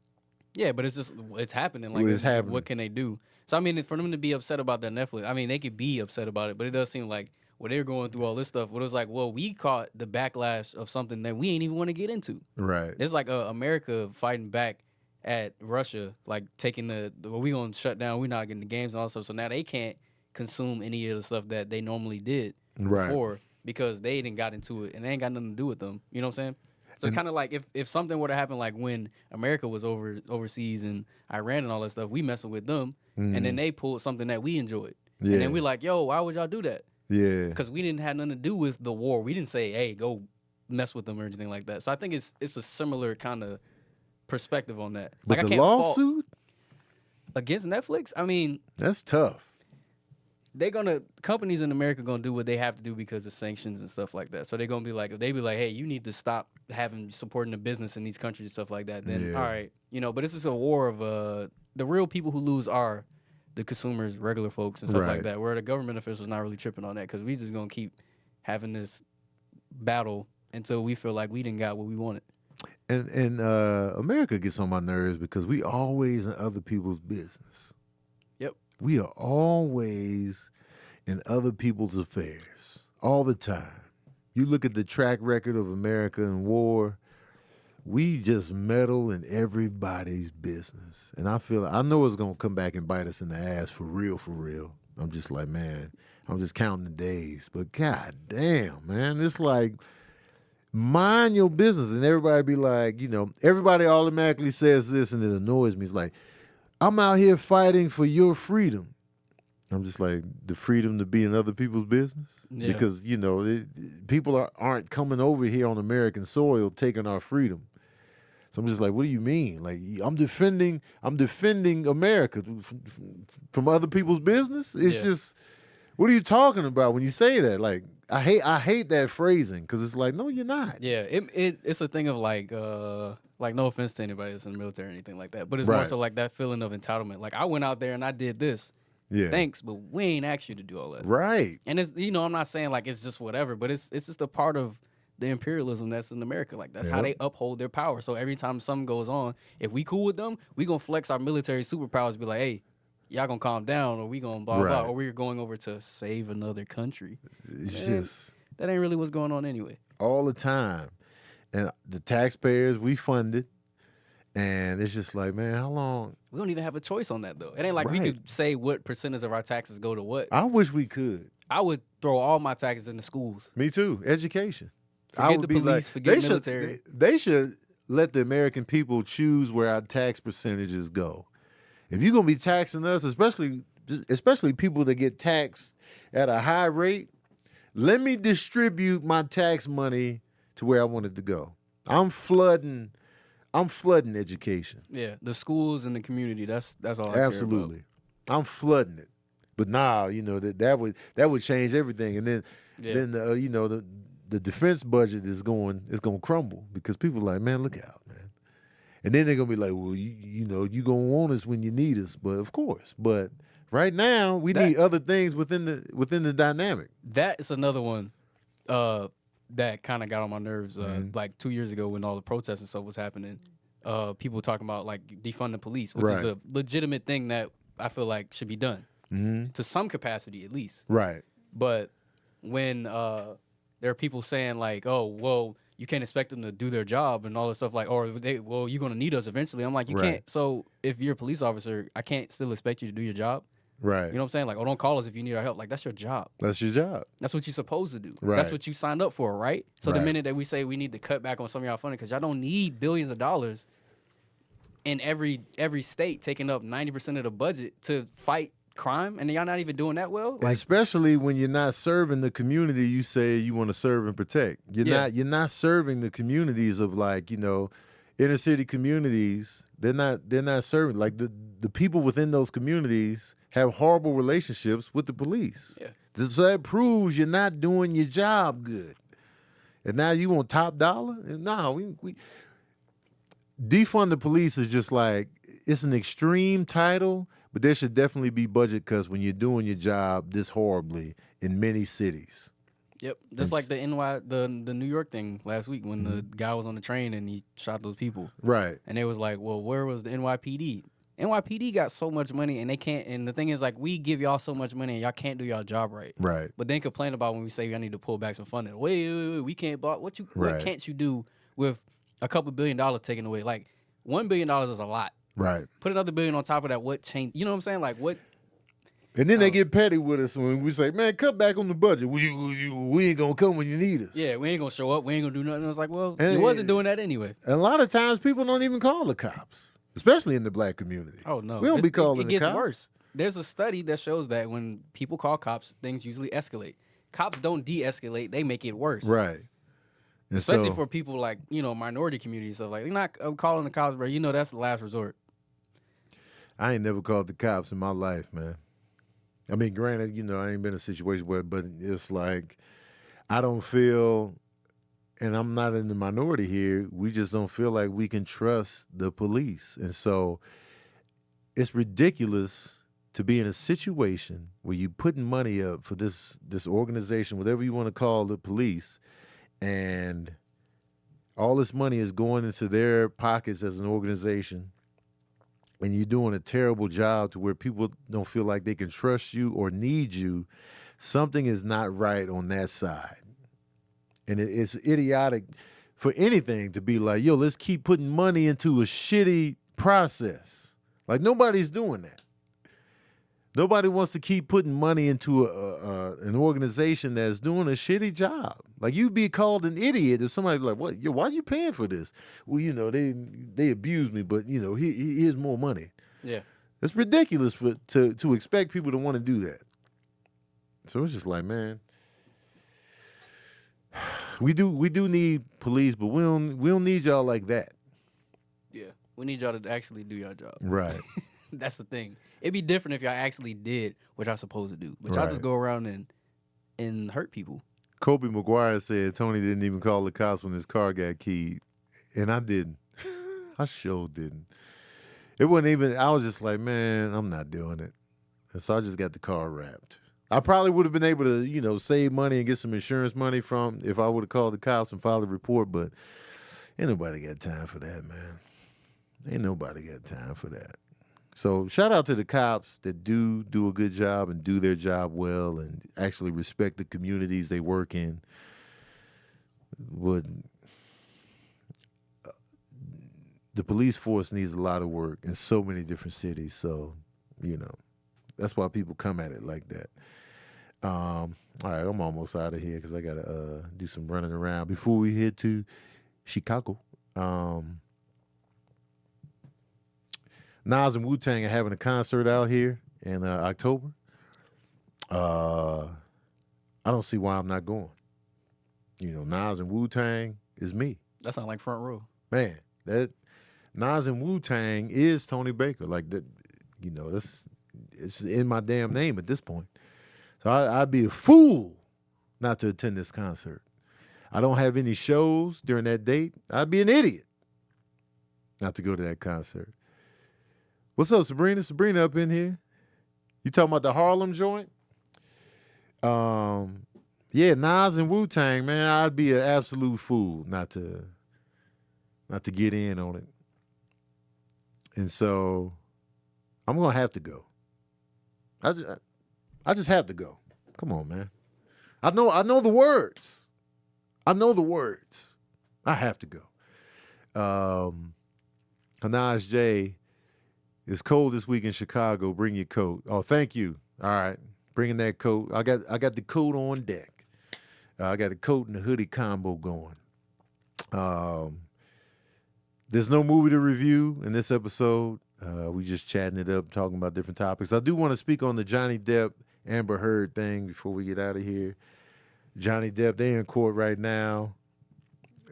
Yeah, but it's happening. Like, it's happening. What can they do? So, I mean, for them to be upset about their Netflix, I mean, they could be upset about it, but it does seem like, well, they're going through all this stuff. Well, it was like, well, we caught the backlash of something that we ain't even want to get into. Right. It's like America fighting back at Russia, like taking well, we going to shut down, we're not getting the games and all that stuff. So now they can't consume any of the stuff that they normally did before because they didn't got into it and they ain't got nothing to do with them. You know what I'm saying? So it's kind of like if something would have happened like when America was overseas and Iran and all that stuff, we messing with them, and then they pulled something that we enjoyed. Yeah. And then we like, yo, why would y'all do that? Yeah. Because we didn't have nothing to do with the war. We didn't say, hey, go mess with them or anything like that. So I think it's a similar kind of perspective on that. But like, the lawsuit against Netflix, I mean, that's tough. Companies in America gonna do what they have to do because of sanctions and stuff like that. So they're gonna be like, hey, you need to stop supporting the business in these countries and stuff like that. Then all right, you know. But it's just a war of the real people who lose are the consumers, regular folks and stuff like that. Where the government officials not really tripping on that because we just gonna keep having this battle until we feel like we didn't got what we wanted. And America gets on my nerves because we always in other people's business. Yep. We are always in other people's affairs all the time. You look at the track record of America in war. We just meddle in everybody's business, and I know it's gonna come back and bite us in the ass for real, for real. I'm just like, man, I'm just counting the days. But god damn, man, it's like mind your business, and everybody be like, everybody automatically says this, and it annoys me. It's like, I'm out here fighting for your freedom. I'm just like, the freedom to be in other people's business? Yeah. Because, people aren't coming over here on American soil taking our freedom. So I'm just like, what do you mean? Like, I'm defending America from other people's business? It's just, what are you talking about when you say that? Like, I hate that phrasing, because it's like, no, you're not. Yeah, it's a thing of like no offense to anybody that's in the military or anything like that, but it's more so like that feeling of entitlement. Like, I went out there and I did this. Yeah. Thanks, but we ain't asked you to do all that. Right. And it's, I'm not saying like it's just whatever, but it's just a part of the imperialism that's in America. Like, that's how they uphold their power. So every time something goes on, if we cool with them, we gonna flex our military superpowers, be like, hey, y'all gonna calm down, or we gonna blah blah, or we're going over to save another country. It's just that ain't really what's going on anyway. All the time. And the taxpayers, we fund it. And it's just like, man, how long? We don't even have a choice on that, though. It ain't like we could say what percentage of our taxes go to what. I wish we could. I would throw all my taxes into schools. Me too. Education. Forget the police, forget military. They should let the American people choose where our tax percentages go. If you're going to be taxing us, especially people that get taxed at a high rate, let me distribute my tax money to where I want it to go. I'm flooding education. Yeah, the schools and the community. That's all. Absolutely, I'm flooding it. But now, that would change everything. And then the defense budget is going to crumble, because people are like, man, look out, man. And then they're gonna be like, well, you gonna want us when you need us. But of course, but right now we need other things within the dynamic. That is another one that kind of got on my nerves. Like 2 years ago, when all the protests and stuff was happening, people talking about like defund the police, which is a legitimate thing that I feel like should be done to some capacity at least. Right. But when there are people saying like, oh, well, you can't expect them to do their job and all this stuff, like, or you're going to need us eventually. I'm like, you can't. So if you're a police officer, I can't still expect you to do your job. Right. You know what I'm saying? Like, oh, don't call us if you need our help. Like, that's your job. That's your job. That's what you're supposed to do. Right. That's what you signed up for, right? So the minute that we say we need to cut back on some of y'all funding, because y'all don't need billions of dollars in every state taking up 90% of the budget to fight crime, and y'all not even doing that well. Like, especially when you're not serving the community you say you want to serve and protect. You're not serving the communities of, like, inner city communities. They're not serving, like, the people within those communities have horrible relationships with the police. Yeah. So that proves you're not doing your job good. And now you want top dollar? No, we defund the police is just like, it's an extreme title, but there should definitely be budget cuts when you're doing your job this horribly in many cities. Yep, just like the New York thing last week, when the guy was on the train and he shot those people. Right. And they was like, well, where was the NYPD? NYPD got so much money and they can't. And the thing is, like, we give y'all so much money and y'all can't do y'all job right. Right. But then complain about when we say I need to pull back some funding. Wait, we can't. What can't you do with a couple $1 billion taken away? Like, $1 billion is a lot. Right. Put another $1 billion on top of that. What change? You know what I'm saying? Like, what? And then they get petty with us when we say, man, cut back on the budget. We ain't going to come when you need us. Yeah, we ain't going to show up. We ain't going to do nothing. It's like, well, you wasn't doing that anyway. And a lot of times people don't even call the cops, especially in the black community. Oh, no. We don't be calling the cops. It gets worse. There's a study that shows that when people call cops, things usually escalate. Cops don't de-escalate. They make it worse. Right. And especially for people like, minority communities. So, like, they're not calling the cops, bro. That's the last resort. I ain't never called the cops in my life, man. I mean, granted, I ain't been in a situation where, but it's like, I don't feel, and I'm not in the minority here, we just don't feel like we can trust the police. And so it's ridiculous to be in a situation where you're putting money up for this organization, whatever you want to call the police, and all this money is going into their pockets as an organization, and you're doing a terrible job to where people don't feel like they can trust you or need you. Something is not right on that side. And it's idiotic for anything to be like, yo, let's keep putting money into a shitty process. Like, nobody's doing that. Nobody wants to keep putting money into an organization that's doing a shitty job. Like, you'd be called an idiot if somebody's like, "What? Yo, why are you paying for this?" Well, they abused me, but here's more money. Yeah. It's ridiculous to expect people to want to do that. So it's just like, man, we do need police, but we don't need y'all like that. Yeah. We need y'all to actually do your job. Right. That's the thing. It'd be different if y'all actually did what y'all supposed to do. But y'all just go around and hurt people. Kobe McGuire said Tony didn't even call the cops when his car got keyed. And I didn't. I sure didn't. It wasn't even, I was just like, man, I'm not doing it. And so I just got the car wrapped. I probably would have been able to, save money and get some insurance money from if I would have called the cops and filed a report, but ain't nobody got time for that, man. Ain't nobody got time for that. So shout out to the cops that do a good job and do their job well and actually respect the communities they work in. The police force needs a lot of work in so many different cities. So, that's why people come at it like that. All right, I'm almost out of here because I got to do some running around before we head to Chicago. Nas and Wu-Tang are having a concert out here in October. I don't see why I'm not going. Nas and Wu-Tang is me. That sounds like front row. Man, that Nas and Wu-Tang is Tony Baker. Like that, it's in my damn name at this point. So I'd be a fool not to attend this concert. I don't have any shows during that date. I'd be an idiot not to go to that concert. What's up, Sabrina? Sabrina up in here. You talking about the Harlem joint? Yeah, Nas and Wu-Tang, man. I'd be an absolute fool not to get in on it. And so I'm gonna have to go. I just have to go. Come on, man. I know the words. I know the words. I have to go. Hanaj J. It's cold this week in Chicago. Bring your coat. Oh, thank you. All right, bringing that coat. I got the coat on deck. I got the coat and the hoodie combo going. There's no movie to review in this episode. We just chatting it up, talking about different topics. I do want to speak on the Johnny Depp Amber Heard thing before we get out of here. Johnny Depp, they in court right now.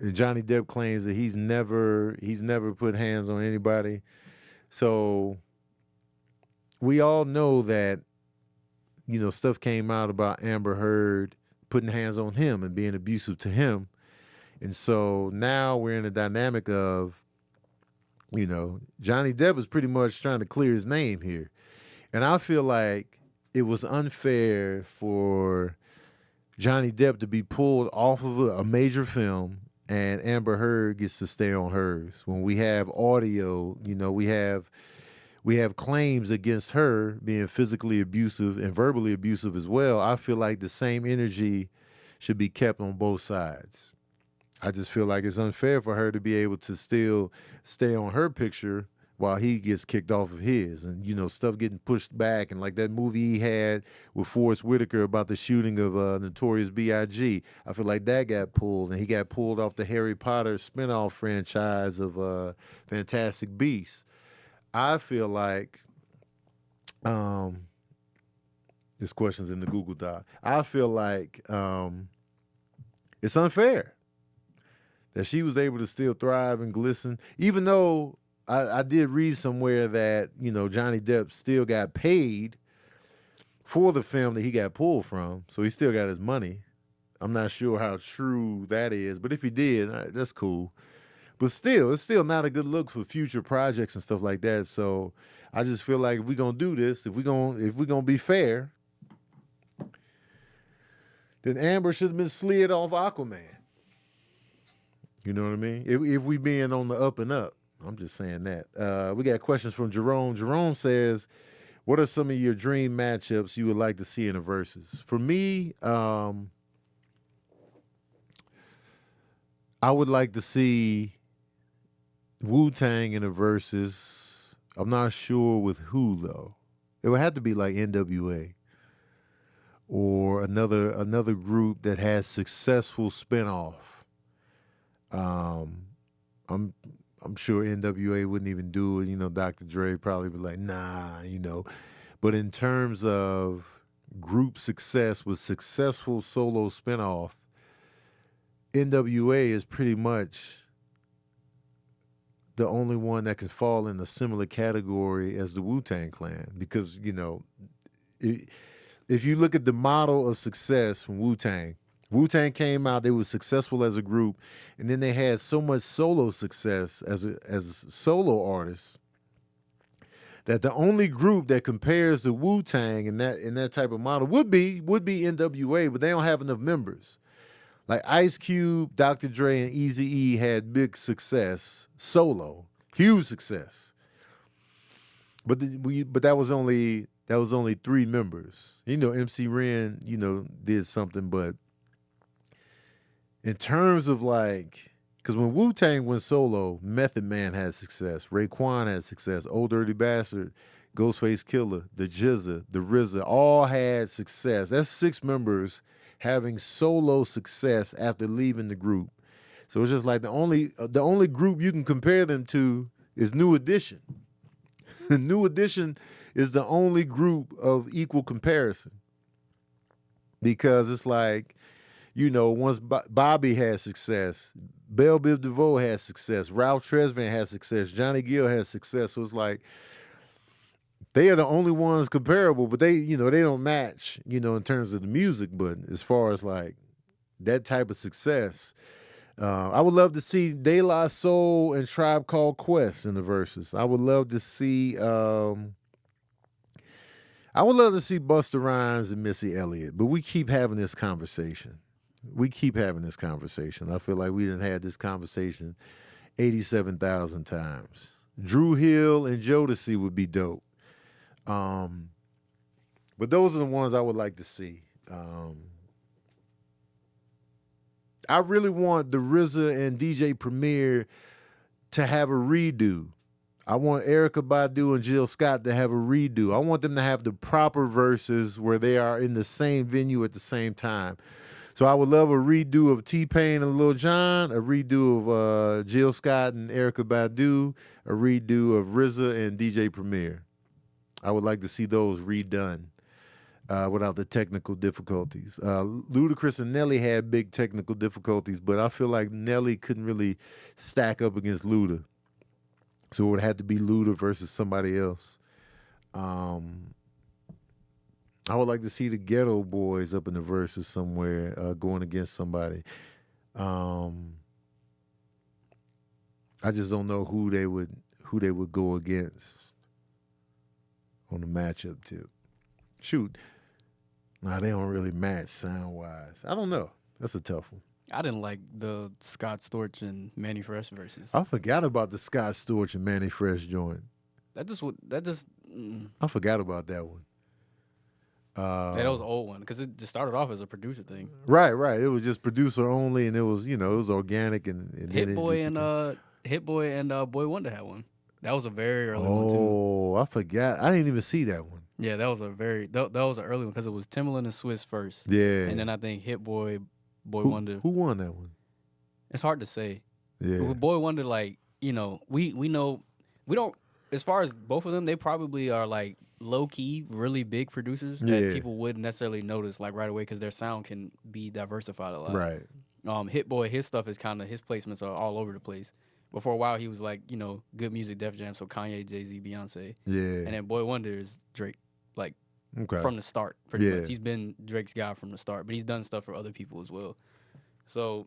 And Johnny Depp claims that he's never put hands on anybody. So we all know that, stuff came out about Amber Heard putting hands on him and being abusive to him. And so now we're in a dynamic of, Johnny Depp is pretty much trying to clear his name here. And I feel like it was unfair for Johnny Depp to be pulled off of a major film and Amber Heard gets to stay on hers. When we have audio, we have claims against her being physically abusive and verbally abusive as well. I feel like the same energy should be kept on both sides. I just feel like it's unfair for her to be able to still stay on her picture while he gets kicked off of his, and stuff getting pushed back, and like that movie he had with Forrest Whitaker about the shooting of Notorious B.I.G. I feel like that got pulled, and he got pulled off the Harry Potter spinoff franchise of Fantastic Beasts. I feel like this question's in the Google Doc. I feel like it's unfair that she was able to still thrive and glisten, even though I did read somewhere that, Johnny Depp still got paid for the film that he got pulled from. So he still got his money. I'm not sure how true that is, but if he did, that's cool. But still, it's still not a good look for future projects and stuff like that. So I just feel like if we're going to do this, if we're going to be fair, then Amber should have been slid off Aquaman. You know what I mean? If we being on the up and up. I'm just saying that. We got questions from Jerome. Jerome says, what are some of your dream matchups you would like to see in the Versuz? For me, I would like to see Wu-Tang in the verses. I'm not sure with who though. It would have to be like NWA or another group that has successful spinoff. Um, I'm I'm sure NWA wouldn't even do it. You know, Dr. Dre probably be like, nah, you know. But in terms of group success with successful solo spinoff, NWA is pretty much the only one that can fall in a similar category as the Wu-Tang Clan. Because, you know, if you look at the model of success from Wu-Tang, Wu-Tang came out, they were successful as a group, and then they had so much solo success as solo artists that the only group that compares to Wu-Tang in that type of model would be NWA, but they don't have enough members. Like Ice Cube, Dr. Dre, and Eazy-E had big success solo, huge success. But that was only 3 members. You know, MC Ren, you know, did something, but in terms of like, because when Wu-Tang went solo, Method Man had success, Raekwon had success, Old Dirty Bastard, Ghostface Killer, the Jizza, the RZA, all had success. That's 6 members having solo success after leaving the group. So it's just like the only group you can compare them to is New Edition. New Edition is the only group of equal comparison, because it's like, you know, once Bobby had success, Belle Biv DeVoe had success, Ralph Tresvant had success, Johnny Gill had success. So it's like they are the only ones comparable, but they, you know, they don't match, you know, in terms of the music. But as far as like that type of success, I would love to see De La Soul and Tribe Called Quest in the verses. I would love to see Busta Rhymes and Missy Elliott, but we keep having this conversation. I feel like we done had this conversation 87,000 times. Drew Hill and Jodeci would be dope. But those are the ones I would like to see. I really want the RZA and DJ Premier to have a redo. I want Erykah Badu and Jill Scott to have a redo. I want them to have the proper verses where they are in the same venue at the same time. So I would love a redo of T-Pain and Lil Jon, a redo of Jill Scott and Erykah Badu, a redo of RZA and DJ Premier. I would like to see those redone without the technical difficulties. Ludacris and Nelly had big technical difficulties, but I feel like Nelly couldn't really stack up against Luda. So it would have to be Luda versus somebody else. I would like to see the Ghetto Boys up in the verses somewhere going against somebody. I just don't know who they would go against on the matchup tip. Shoot. Nah, they don't really match sound-wise. I don't know. That's a tough one. I didn't like the Scott Storch and Manny Fresh verses. I forgot about the Scott Storch and Manny Fresh joint. I forgot about that one. Yeah, that was an old one because it just started off as a producer thing. Right. It was just producer only, and it was, you know, it was organic. And Hit Boy and Boy Wonder had one. That was a very early one too. Oh, I forgot. I didn't even see that one. Yeah, that was an early one because it was Timbaland and Swiss first. Yeah, and then I think Hit Boy, Wonder. Who won that one? It's hard to say. Yeah, but with Boy Wonder, like, you know, we know we don't. As far as both of them, they probably are like low key, really big producers that people wouldn't necessarily notice like right away because their sound can be diversified a lot. Right. Hit Boy, his stuff is kind of, his placements are all over the place. But for a while, he was like, you know, good music, Def Jam, so Kanye, Jay-Z, Beyonce. Yeah. And then Boy Wonder is Drake, like, okay, from the start, pretty much. He's been Drake's guy from the start, but he's done stuff for other people as well. So,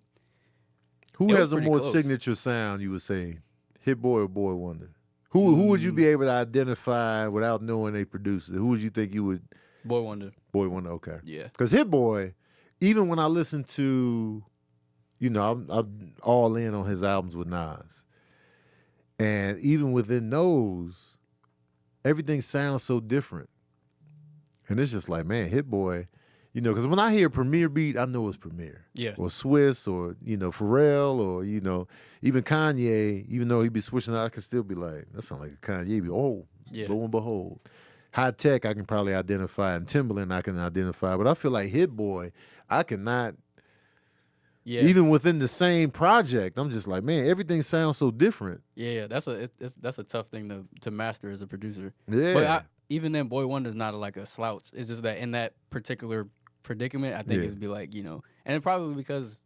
who has a more signature sound, you would say? Hit Boy or Boy Wonder? Who would you be able to identify without knowing they produced it? Who would you think you would? Boy Wonder. Boy Wonder, okay. Yeah. Because Hit Boy, even when I listen to, you know, I'm all in on his albums with Nas. And even within those, everything sounds so different. And it's just like, man, Hit Boy, You know, because when I hear Premier beat, I know it's Premier. Yeah. Or Swiss or, you know, Pharrell or, you know, even Kanye, even though he be switching out, I can still be like, that sounds like a Kanye beat. Oh, Yeah. lo and behold. High Tech, I can probably identify, and Timberland, I can identify. But I feel like Hit Boy, I cannot, Yeah. even within the same project, I'm just like, man, everything sounds so different. Yeah. That's a tough thing to master as a producer. Yeah. But even then, Boy Wonder's not like a slouch. It's just that in that particular predicament, I think it'd be like, you know, and it probably because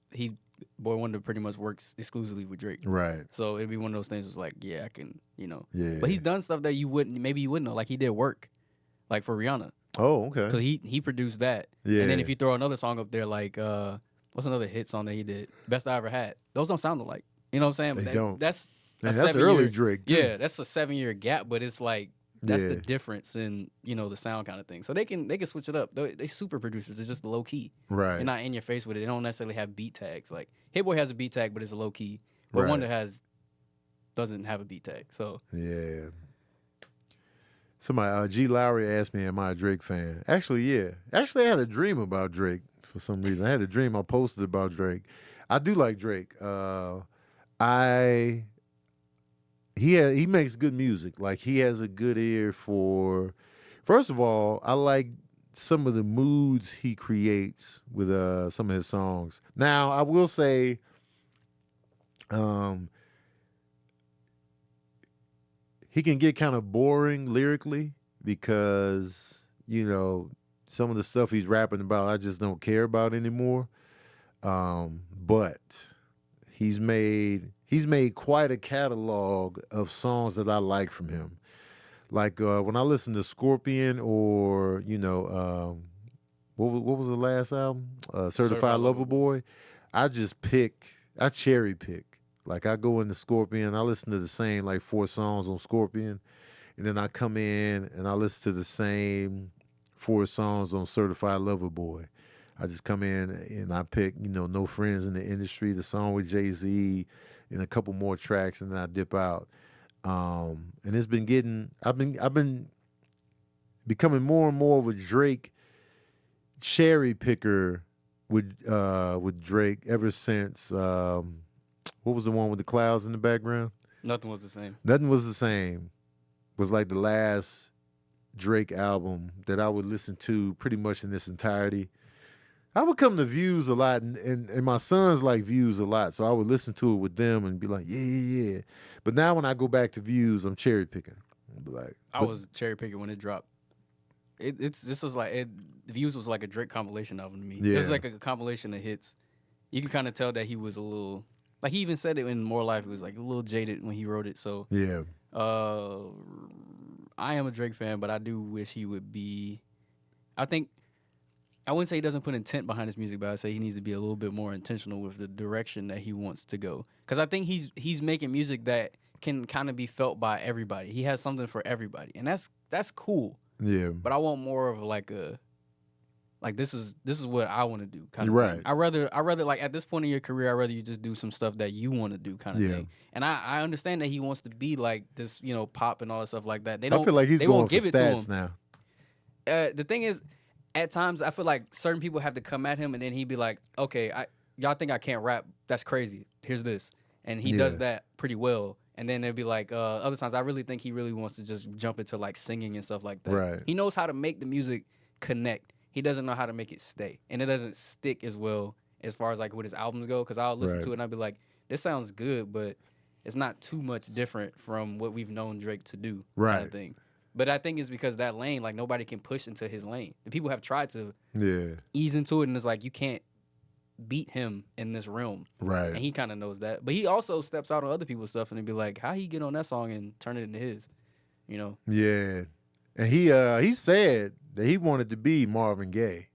Boy Wonder pretty much works exclusively with Drake. Right. So it'd be one of those things. Was like, yeah, I can, you know. Yeah. But he's done stuff that you wouldn't know. Like he did Work, like for Rihanna. Oh, okay. So he produced that. Yeah. And then if you throw another song up there, like what's another hit song that he did? Best I Ever Had. Those don't sound alike. You know what I'm saying? They don't. That's Man, that's early Drake, too. Yeah, that's a 7-year gap, but it's like that's the difference in, you know, the sound kind of thing. So they can switch it up. They super producers. It's just low key. Right. They're not in your face with it. They don't necessarily have beat tags. Like Hit Boy has a beat tag, but it's a low key. But Wonder doesn't have a beat tag. So yeah. Somebody, G. Lowry asked me, am I a Drake fan? Actually, yeah. Actually, I had a dream about Drake for some reason. I had a dream I posted about Drake. I do like Drake. He makes good music. Like, he has a good ear for, first of all, I like some of the moods he creates with some of his songs. Now, I will say, he can get kind of boring lyrically because, you know, some of the stuff he's rapping about I just don't care about anymore. But he's made quite a catalog of songs that I like from him. Like when I listen to Scorpion or, you know, what was the last album? Certified Lover Boy. I cherry pick. Like I go into Scorpion, I listen to the same like 4 songs on Scorpion, and then I come in and I listen to the same 4 songs on Certified Lover Boy. I just come in and I pick, you know, No Friends in the Industry, the song with Jay-Z, and a couple more tracks, and then I dip out. And it's been I've been becoming more and more of a Drake cherry picker with Drake ever since what was the one with the clouds in the background? Nothing Was the Same. Nothing Was the Same was like the last Drake album that I would listen to pretty much in its entirety. I would come to Views a lot, and my sons like Views a lot, so I would listen to it with them and be like, yeah. But now when I go back to Views, I'm cherry picking. I was cherry picking when it dropped. Views was like a Drake compilation album to me. Yeah. It was like a compilation of hits. You can kind of tell that he was a little, like he even said it in More Life. It was like a little jaded when he wrote it. So yeah, I am a Drake fan, but I do wish he would be. I wouldn't say he doesn't put intent behind his music, but I'd say he needs to be a little bit more intentional with the direction that he wants to go. Because I think he's making music that can kind of be felt by everybody. He has something for everybody, and that's cool. Yeah. But I want more of like this is what I want to do kind of right. thing. I rather like at this point in your career, I rather you just do some stuff that you want to do kind of thing. And I understand that he wants to be like this, you know, pop and all that stuff like that. I feel like he's going for stats now. The thing is, at times I feel like certain people have to come at him, and then he'd be like, "Okay, y'all think I can't rap? That's crazy. Here's this," and he does that pretty well. And then it'd be like other times I really think he really wants to just jump into like singing and stuff like that. Right. He knows how to make the music connect. He doesn't know how to make it stay, and it doesn't stick as well as far as like with his albums go. Because I'll listen to it and I'll be like, "This sounds good, but it's not too much different from what we've known Drake to do." Right. Kind of thing. But I think it's because that lane, like nobody can push into his lane. The people have tried to ease into it, and it's like you can't beat him in this realm. Right. And he kind of knows that. But he also steps out on other people's stuff and then be like, how he get on that song and turn it into his? You know? Yeah. And he said that he wanted to be Marvin Gaye.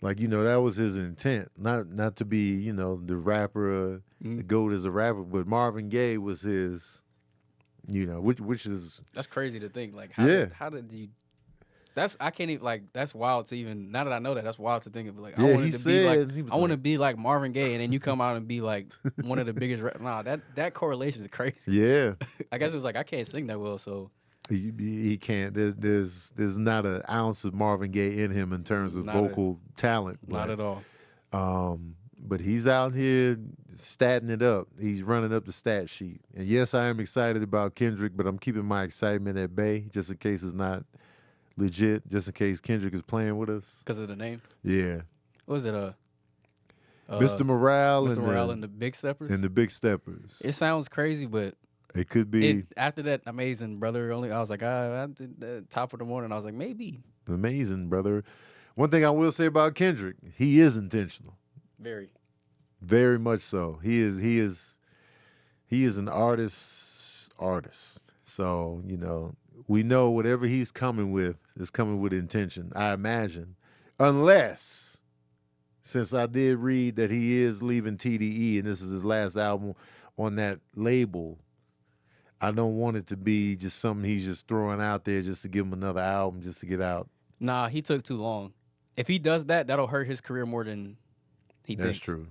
Like, you know, that was his intent. Not to be, you know, the rapper, the GOAT as a rapper, but Marvin Gaye was his, you know, which is... That's crazy to think. Like, how did you... I can't even, like, that's wild to even... Now that I know that, that's wild to think of. Like, I want to be like Marvin Gaye, and then you come out and be like one of the biggest... Nah, that correlation is crazy. Yeah. I guess it was like, I can't sing that well, so He can't. There's not an ounce of Marvin Gaye in him in terms of vocal talent. Not at all. But he's out here statting it up. He's running up the stat sheet. And yes, I am excited about Kendrick, but I'm keeping my excitement at bay just in case it's not legit, just in case Kendrick is playing with us. Because of the name? Yeah. What was it? Mr. Morale, Mr. Morale and the Big Steppers? And the Big Steppers. It sounds crazy, but it could be. After that Amazing Brother, I was like, I did the top of the morning. I was like, maybe. Amazing Brother. One thing I will say about Kendrick, he is intentional. Very. Very much so. He is an artist. So, we know whatever he's coming with is coming with intention, I imagine. Unless, since I did read that he is leaving TDE and this is his last album on that label, I don't want it to be just something he's just throwing out there just to give him another album just to get out. Nah, he took too long. If he does that, that'll hurt his career more than he thinks. That's true.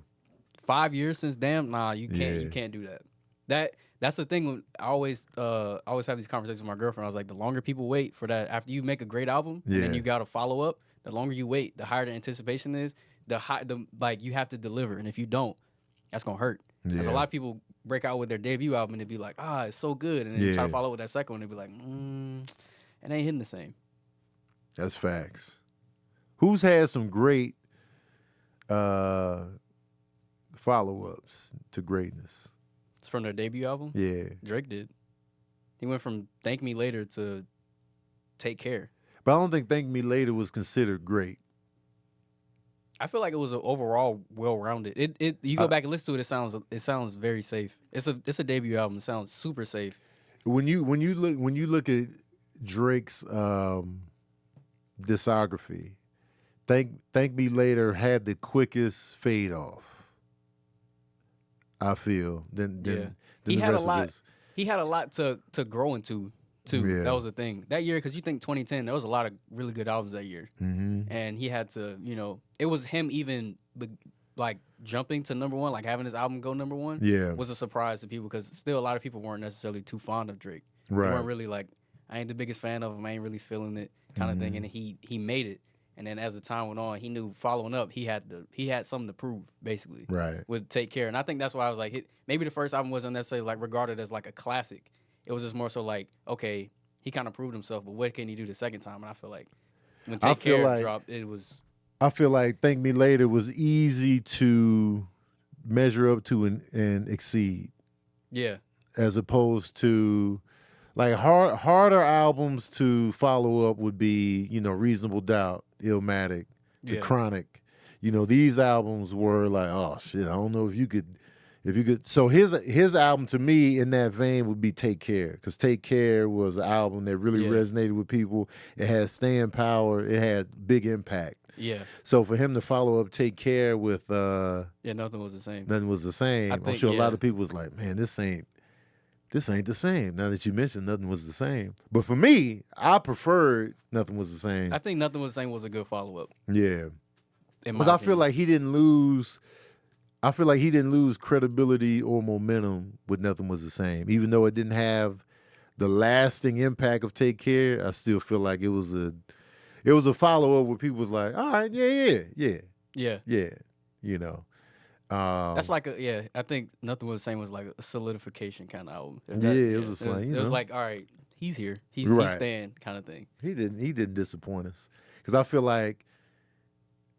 5 years since Damn, nah, you can't do that. That's the thing. I always have these conversations with my girlfriend. I was like, the longer people wait for that, after you make a great album and then you got to follow up, the longer you wait, the higher the anticipation is. The you have to deliver, and if you don't, that's gonna hurt. Because a lot of people break out with their debut album and they be like, it's so good, and then try to follow up with that second one, and they be like, it ain't hitting the same. That's facts. Who's had some great follow-ups to greatness? It's from their debut album? Yeah. Drake did. He went from Thank Me Later to Take Care. But I don't think Thank Me Later was considered great. I feel like it was overall well-rounded. You go back and listen to it, it sounds very safe. It's a debut album. It sounds super safe. When you look at Drake's discography, Thank Me Later had the quickest fade off. I feel than he the had a rest lot. of his. He had a lot to grow into too. Yeah. That was the thing that year, because you think 2010, there was a lot of really good albums that year, and he had to, it was him even like jumping to number one, like having his album go number one. Yeah, was a surprise to people because still a lot of people weren't necessarily too fond of Drake. Right, they weren't really like, I ain't the biggest fan of him. I ain't really feeling it, kind of thing. And he made it. And then as the time went on, he knew following up, he had something to prove, basically. Right. With Take Care. And I think that's why I was like, maybe the first album wasn't necessarily like regarded as like a classic. It was just more so like, okay, he kind of proved himself, but what can he do the second time? And I feel like when Take Care dropped, it was. I feel like Thank Me Later was easy to measure up to and exceed. Yeah. As opposed to like harder albums to follow up would be, Reasonable Doubt, Illmatic, The Chronic. These albums were like, oh shit, I don't know if you could. So his album to me in that vein would be Take Care, because Take Care was an album that really resonated with people. It had staying power. It had big impact. Yeah. So for him to follow up Take Care with Nothing Was the Same. Nothing Was the Same. I'm sure a lot of people was like, man, this ain't the same. Now that you mentioned Nothing Was the Same. But for me, I preferred Nothing Was the Same. I think Nothing Was the Same was a good follow-up. Yeah. But I feel like he didn't lose credibility or momentum with Nothing Was the Same. Even though it didn't have the lasting impact of Take Care, I still feel like it was a follow-up where people was like, all right, yeah. That's like I think Nothing Was the Same was like a solidification kind of album. It was just it was like, all right, he's here. He's staying kind of thing. He didn't disappoint us. Because I feel like,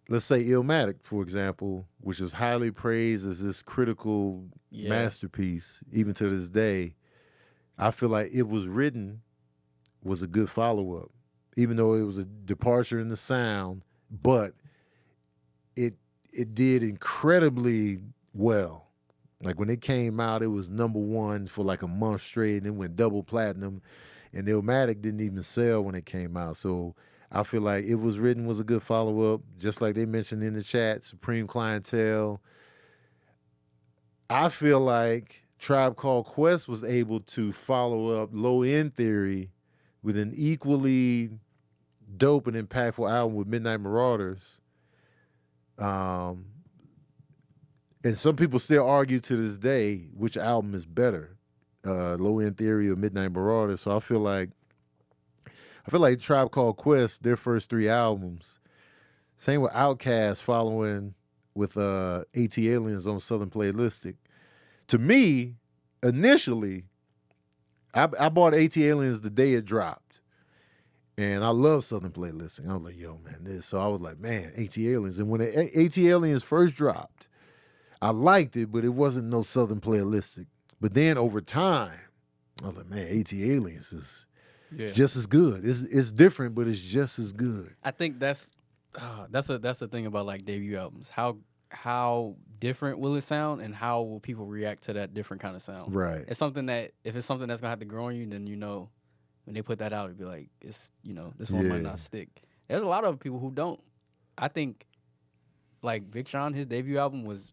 let's say Illmatic, for example, which is highly praised as this critical masterpiece, even to this day, I feel like It Was Written was a good follow-up. Even though it was a departure in the sound, but it did incredibly well. Like when it came out, it was number one for like a month straight, and it went double platinum. And Illmatic didn't even sell when it came out. So I feel like It Was Written was a good follow-up. Just like they mentioned in the chat, Supreme Clientele. I feel like Tribe Called Quest was able to follow up Low End Theory with an equally dope and impactful album with Midnight Marauders. And some people still argue to this day which album is better, Low End Theory or Midnight Marauders. So I feel like I feel like Tribe Called Quest, their first 3 albums. Same with Outkast following with AT Aliens on Southern Playlistic. To me, initially, I bought AT Aliens the day it dropped. And I love Southern Playlisting. I was like, yo, man, this. So I was like, man, AT Aliens. And when AT Aliens first dropped, I liked it, but it wasn't no Southern Playlistic. But then over time, I was like, man, AT Aliens is just as good. It's different, but it's just as good. I think that's the thing about like debut albums. How different will it sound, and how will people react to that different kind of sound? Right. It's something that if it's something that's gonna have to grow on you, then when they put that out, it'd be like this one might not stick. There's a lot of people who don't. I think like Big Sean, his debut album was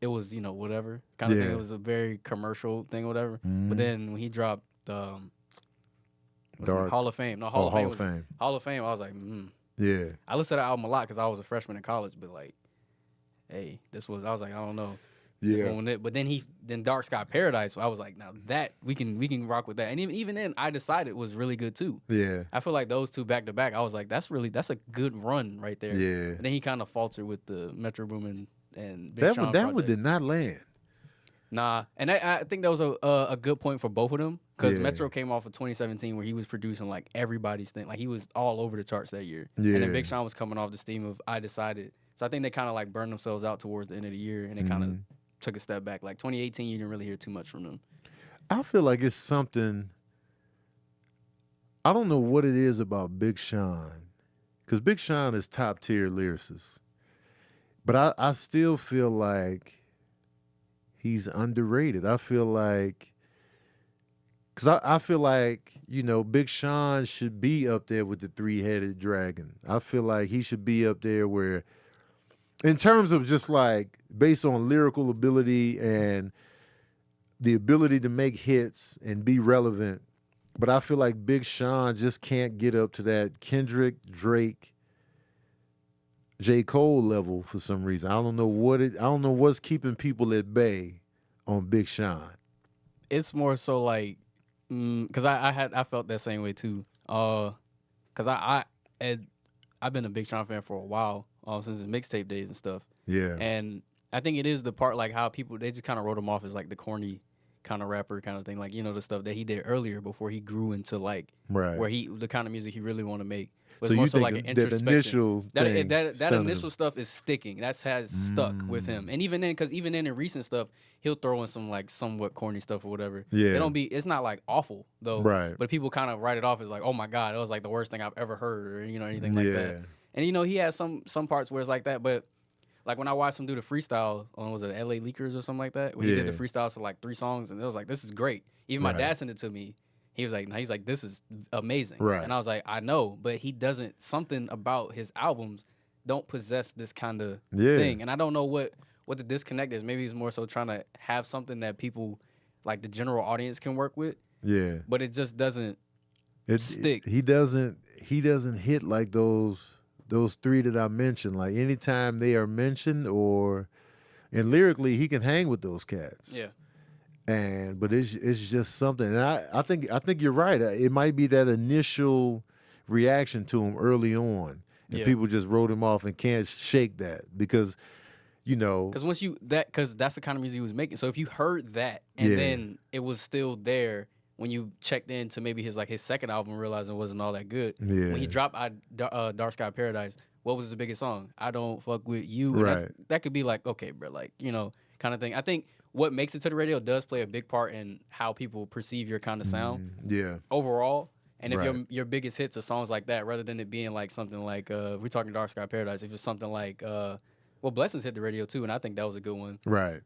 whatever kind of thing. It was a very commercial thing, whatever. But then when he dropped Hall of Fame, Hall of Fame. Hall of Fame, I was like, yeah. I listened to that album a lot because I was a freshman in college, but like, hey, I was like, I don't know. Yeah. But then Dark Sky Paradise, so I was like, now that we can rock with that. And even then, I decided was really good too. Yeah. I feel like those two back to back, I was like, that's a good run right there. Yeah. And then he kind of faltered with the Metro Boomin and Big Sean that one did not land. Nah, and I think that was a good point for both of them because Yeah. Metro came off of 2017 where he was producing like everybody's thing, like he was all over the charts that year. Yeah. And then Big Sean was coming off the steam of I Decided. So I think they kind of like burned themselves out towards the end of the year, and they kind of took a step back. Like 2018, you didn't really hear too much from them. I feel like it's something. I don't know what it is about Big Sean, because Big Sean is top tier lyricist, but I still feel like he's underrated. I feel like, because I feel like, Big Sean should be up there with the 3-headed dragon. I feel like he should be up there where, in terms of just like based on lyrical ability and the ability to make hits and be relevant, but I feel like Big Sean just can't get up to that Kendrick, Drake, J. Cole level for some reason. I don't know what's keeping people at bay on Big Sean. It's more so like, because I felt that same way too. Because I've been a Big Sean fan for a while, since his mixtape days and stuff. Yeah. And I think it is the part like how people, they just kind of wrote him off as like the corny kind of rapper kind of thing, like the stuff that he did earlier before he grew into like where the kind of music he really want to make. So more you think like an that introspection. initial thing that initial stuff is sticking. That has stuck with him. And even then, because even then in recent stuff, he'll throw in some like somewhat corny stuff or whatever. Yeah. It's not like awful though. Right. But people kind of write it off as like, oh my God, it was like the worst thing I've ever heard, or anything like that. And he has some parts where it's like that, but like when I watched him do the freestyle on, was it LA Leakers or something like that? Where he did the freestyles to like 3 songs, and it was like, this is great. Even my dad sent it to me. He was like, this is amazing. Right. And I was like, I know, but he doesn't, something about his albums don't possess this kind of thing. And I don't know what the disconnect is. Maybe he's more so trying to have something that people, like the general audience, can work with. Yeah. But it just doesn't stick. He doesn't hit like those 3 that I mentioned. Like anytime they are mentioned, and lyrically he can hang with those cats. Yeah. But it's just something. And I think you're right. It might be that initial reaction to him early on, and people just wrote him off and can't shake that because, because because that's the kind of music he was making. So if you heard that and then it was still there when you checked into maybe his second album, realizing it wasn't all that good. Yeah. When he dropped Dark Sky Paradise, what was the biggest song? I Don't Fuck With You. And Right. that could be like, okay, bro, like, kind of thing. I think what makes it to the radio does play a big part in how people perceive your kind of sound overall. And if your biggest hits are songs like that, rather than it being like something like, we're talking Dark Sky Paradise, if it's something like, Blessings hit the radio too, and I think that was a good one. Right.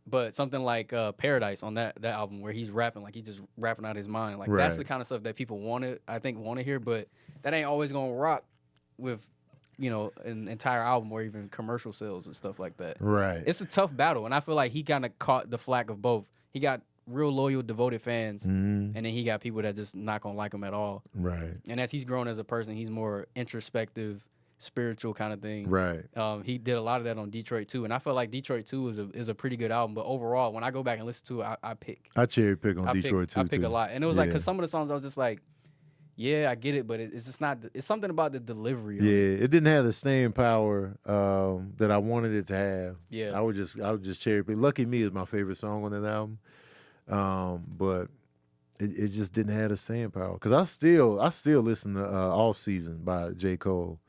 But something like Paradise on that album where he's rapping, like he's just rapping out his mind. Like that's the kind of stuff that people want to hear, but that ain't always going to rock with, an entire album or even commercial sales and stuff like that. Right. It's a tough battle, and I feel like he kind of caught the flack of both. He got real loyal, devoted fans, and then he got people that just not going to like him at all. Right. And as he's grown as a person, he's more introspective, spiritual kind of thing. Right. He did a lot of that on Detroit 2, and I feel like Detroit 2 is a pretty good album. But overall, when I go back and listen to it, I pick. I cherry pick on Detroit 2 I pick a lot, and it was like because some of the songs I was just like, Yeah, I get it, but it's just not. It's something about the delivery. Yeah, it didn't have the staying power that I wanted it to have. Yeah. I would just cherry pick. Lucky Me is my favorite song on that album, but it just didn't have the staying power. Cause I still listen to Off Season by J. Cole.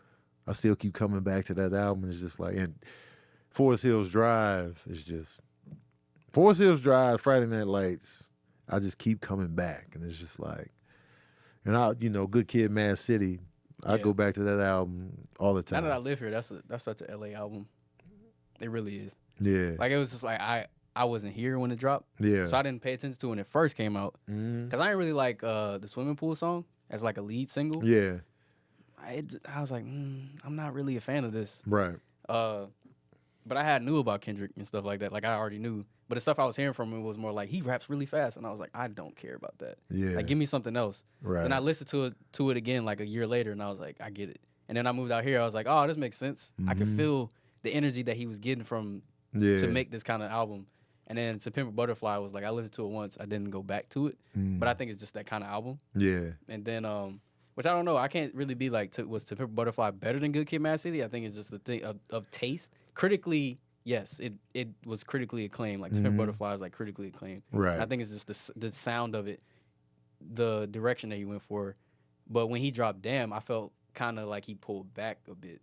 I still keep coming back to that album. It's just like, and Forest Hills Drive is just Forest Hills Drive, Friday Night Lights. I just keep coming back, and it's just like, and Good Kid, Mad City. I go back to that album all the time. Now that I live here, that's such a LA album. It really is. Yeah. Like it was just like I wasn't here when it dropped. Yeah. So I didn't pay attention to it when it first came out. Mm-hmm. Cause I didn't really like the Swimming Pool song as like a lead single. Yeah. I was like, I'm not really a fan of this. Right. But I knew about Kendrick and stuff like that. Like I already knew. But the stuff I was hearing from him was more like he raps really fast, and I was like, I don't care about that. Yeah. Like give me something else. Right. Then I listened to it again like a year later, and I was like, I get it. And then I moved out here. I was like, oh, this makes sense. I could feel the energy that he was getting from to make this kind of album. And then To Pimp a Butterfly was like, I listened to it once. I didn't go back to it. But I think it's just that kind of album. Yeah. And then, which I don't know. I can't really be like, was To Pimp a Butterfly better than Good Kid, Mad City? I think it's just the thing of taste. Critically, yes, it was critically acclaimed. Like To Pimp a Butterfly is like critically acclaimed. Right. And I think it's just the sound of it, the direction that he went for. But when he dropped Damn, I felt kind of like he pulled back a bit.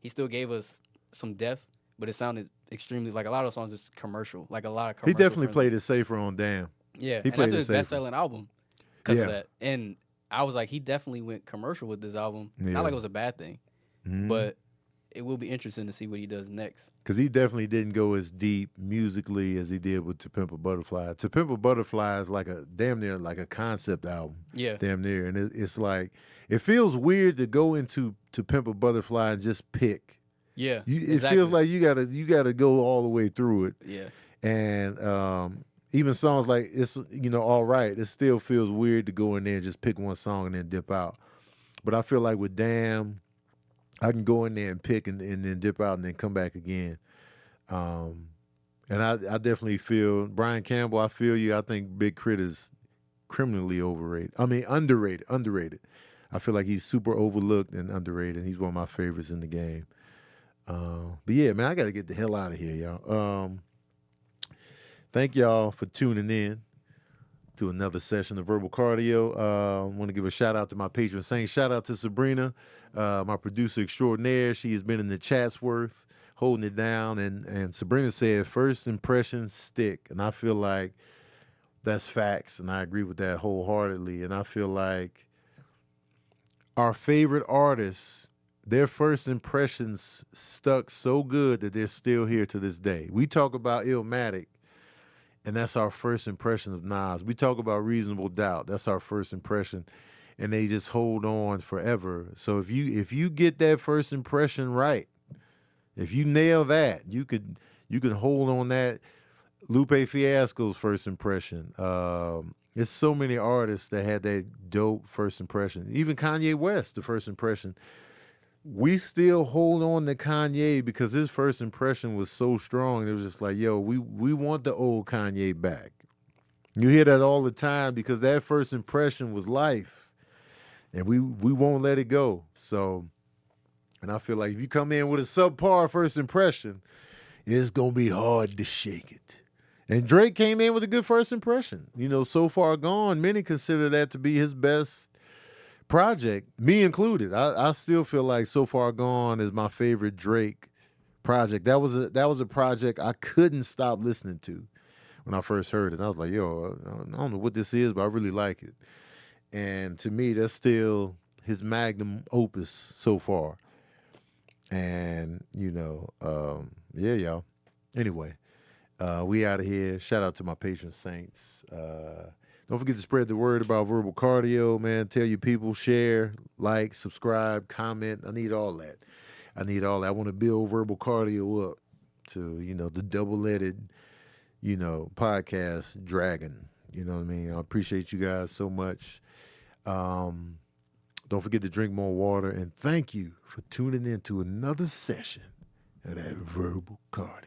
He still gave us some depth, but it sounded extremely like a lot of those songs is commercial. Like a lot of commercial. He definitely played it safer on Damn. Yeah, he and played that's his safer. best-selling album because of that. And I was like, he definitely went commercial with this album. Yeah. Not like it was a bad thing, but it will be interesting to see what he does next. Because he definitely didn't go as deep musically as he did with To Pimp a Butterfly. To Pimp a Butterfly is like a damn near like a concept album. Yeah. Damn near. And it's like, it feels weird to go into To Pimp a Butterfly and just pick. Yeah. It feels like you gotta go all the way through it. Yeah. And even songs like it's All Right, it still feels weird to go in there and just pick one song and then dip out. But I feel like with Damn, I can go in there and pick and then dip out and then come back again. And I definitely feel Brian Campbell. I feel you. I think Big Crit is criminally overrated. I mean underrated. I feel like he's super overlooked and underrated. He's one of my favorites in the game. But yeah, man, I got to get the hell out of here, y'all. Thank y'all for tuning in to another session of Verbal Cardio. I want to give a shout out to my patron saints. Shout out to Sabrina, my producer extraordinaire. She has been in the Chatsworth, holding it down. And Sabrina said, first impressions stick. And I feel like that's facts. And I agree with that wholeheartedly. And I feel like our favorite artists, their first impressions stuck so good that they're still here to this day. We talk about Illmatic, and that's our first impression of Nas. We talk about Reasonable Doubt. That's our first impression, and they just hold on forever. So if you get that first impression right, if you nail that, you could hold on that. Lupe Fiasco's first impression. There's so many artists that had that dope first impression. Even Kanye West, the first impression. We still hold on to Kanye because his first impression was so strong. It was just like, yo, we want the old Kanye back. You hear that all the time because that first impression was life. And we won't let it go. So, and I feel like if you come in with a subpar first impression, it's going to be hard to shake it. And Drake came in with a good first impression. So Far Gone, many consider that to be his best project, me included. I still feel like So Far Gone is my favorite Drake project. That was a project I couldn't stop listening to when I first heard it. I was like, yo, I don't know what this is, but I really like it. And to me, that's still his magnum opus so far. And yeah, y'all. Anyway, we out of here. Shout out to my patron saints. Don't forget to spread the word about Verbal Cardio, man. Tell your people, share, like, subscribe, comment. I need all that. I want to build Verbal Cardio up to, the double-headed, podcast dragon. You know what I mean? I appreciate you guys so much. Don't forget to drink more water. And thank you for tuning in to another session of that Verbal Cardio.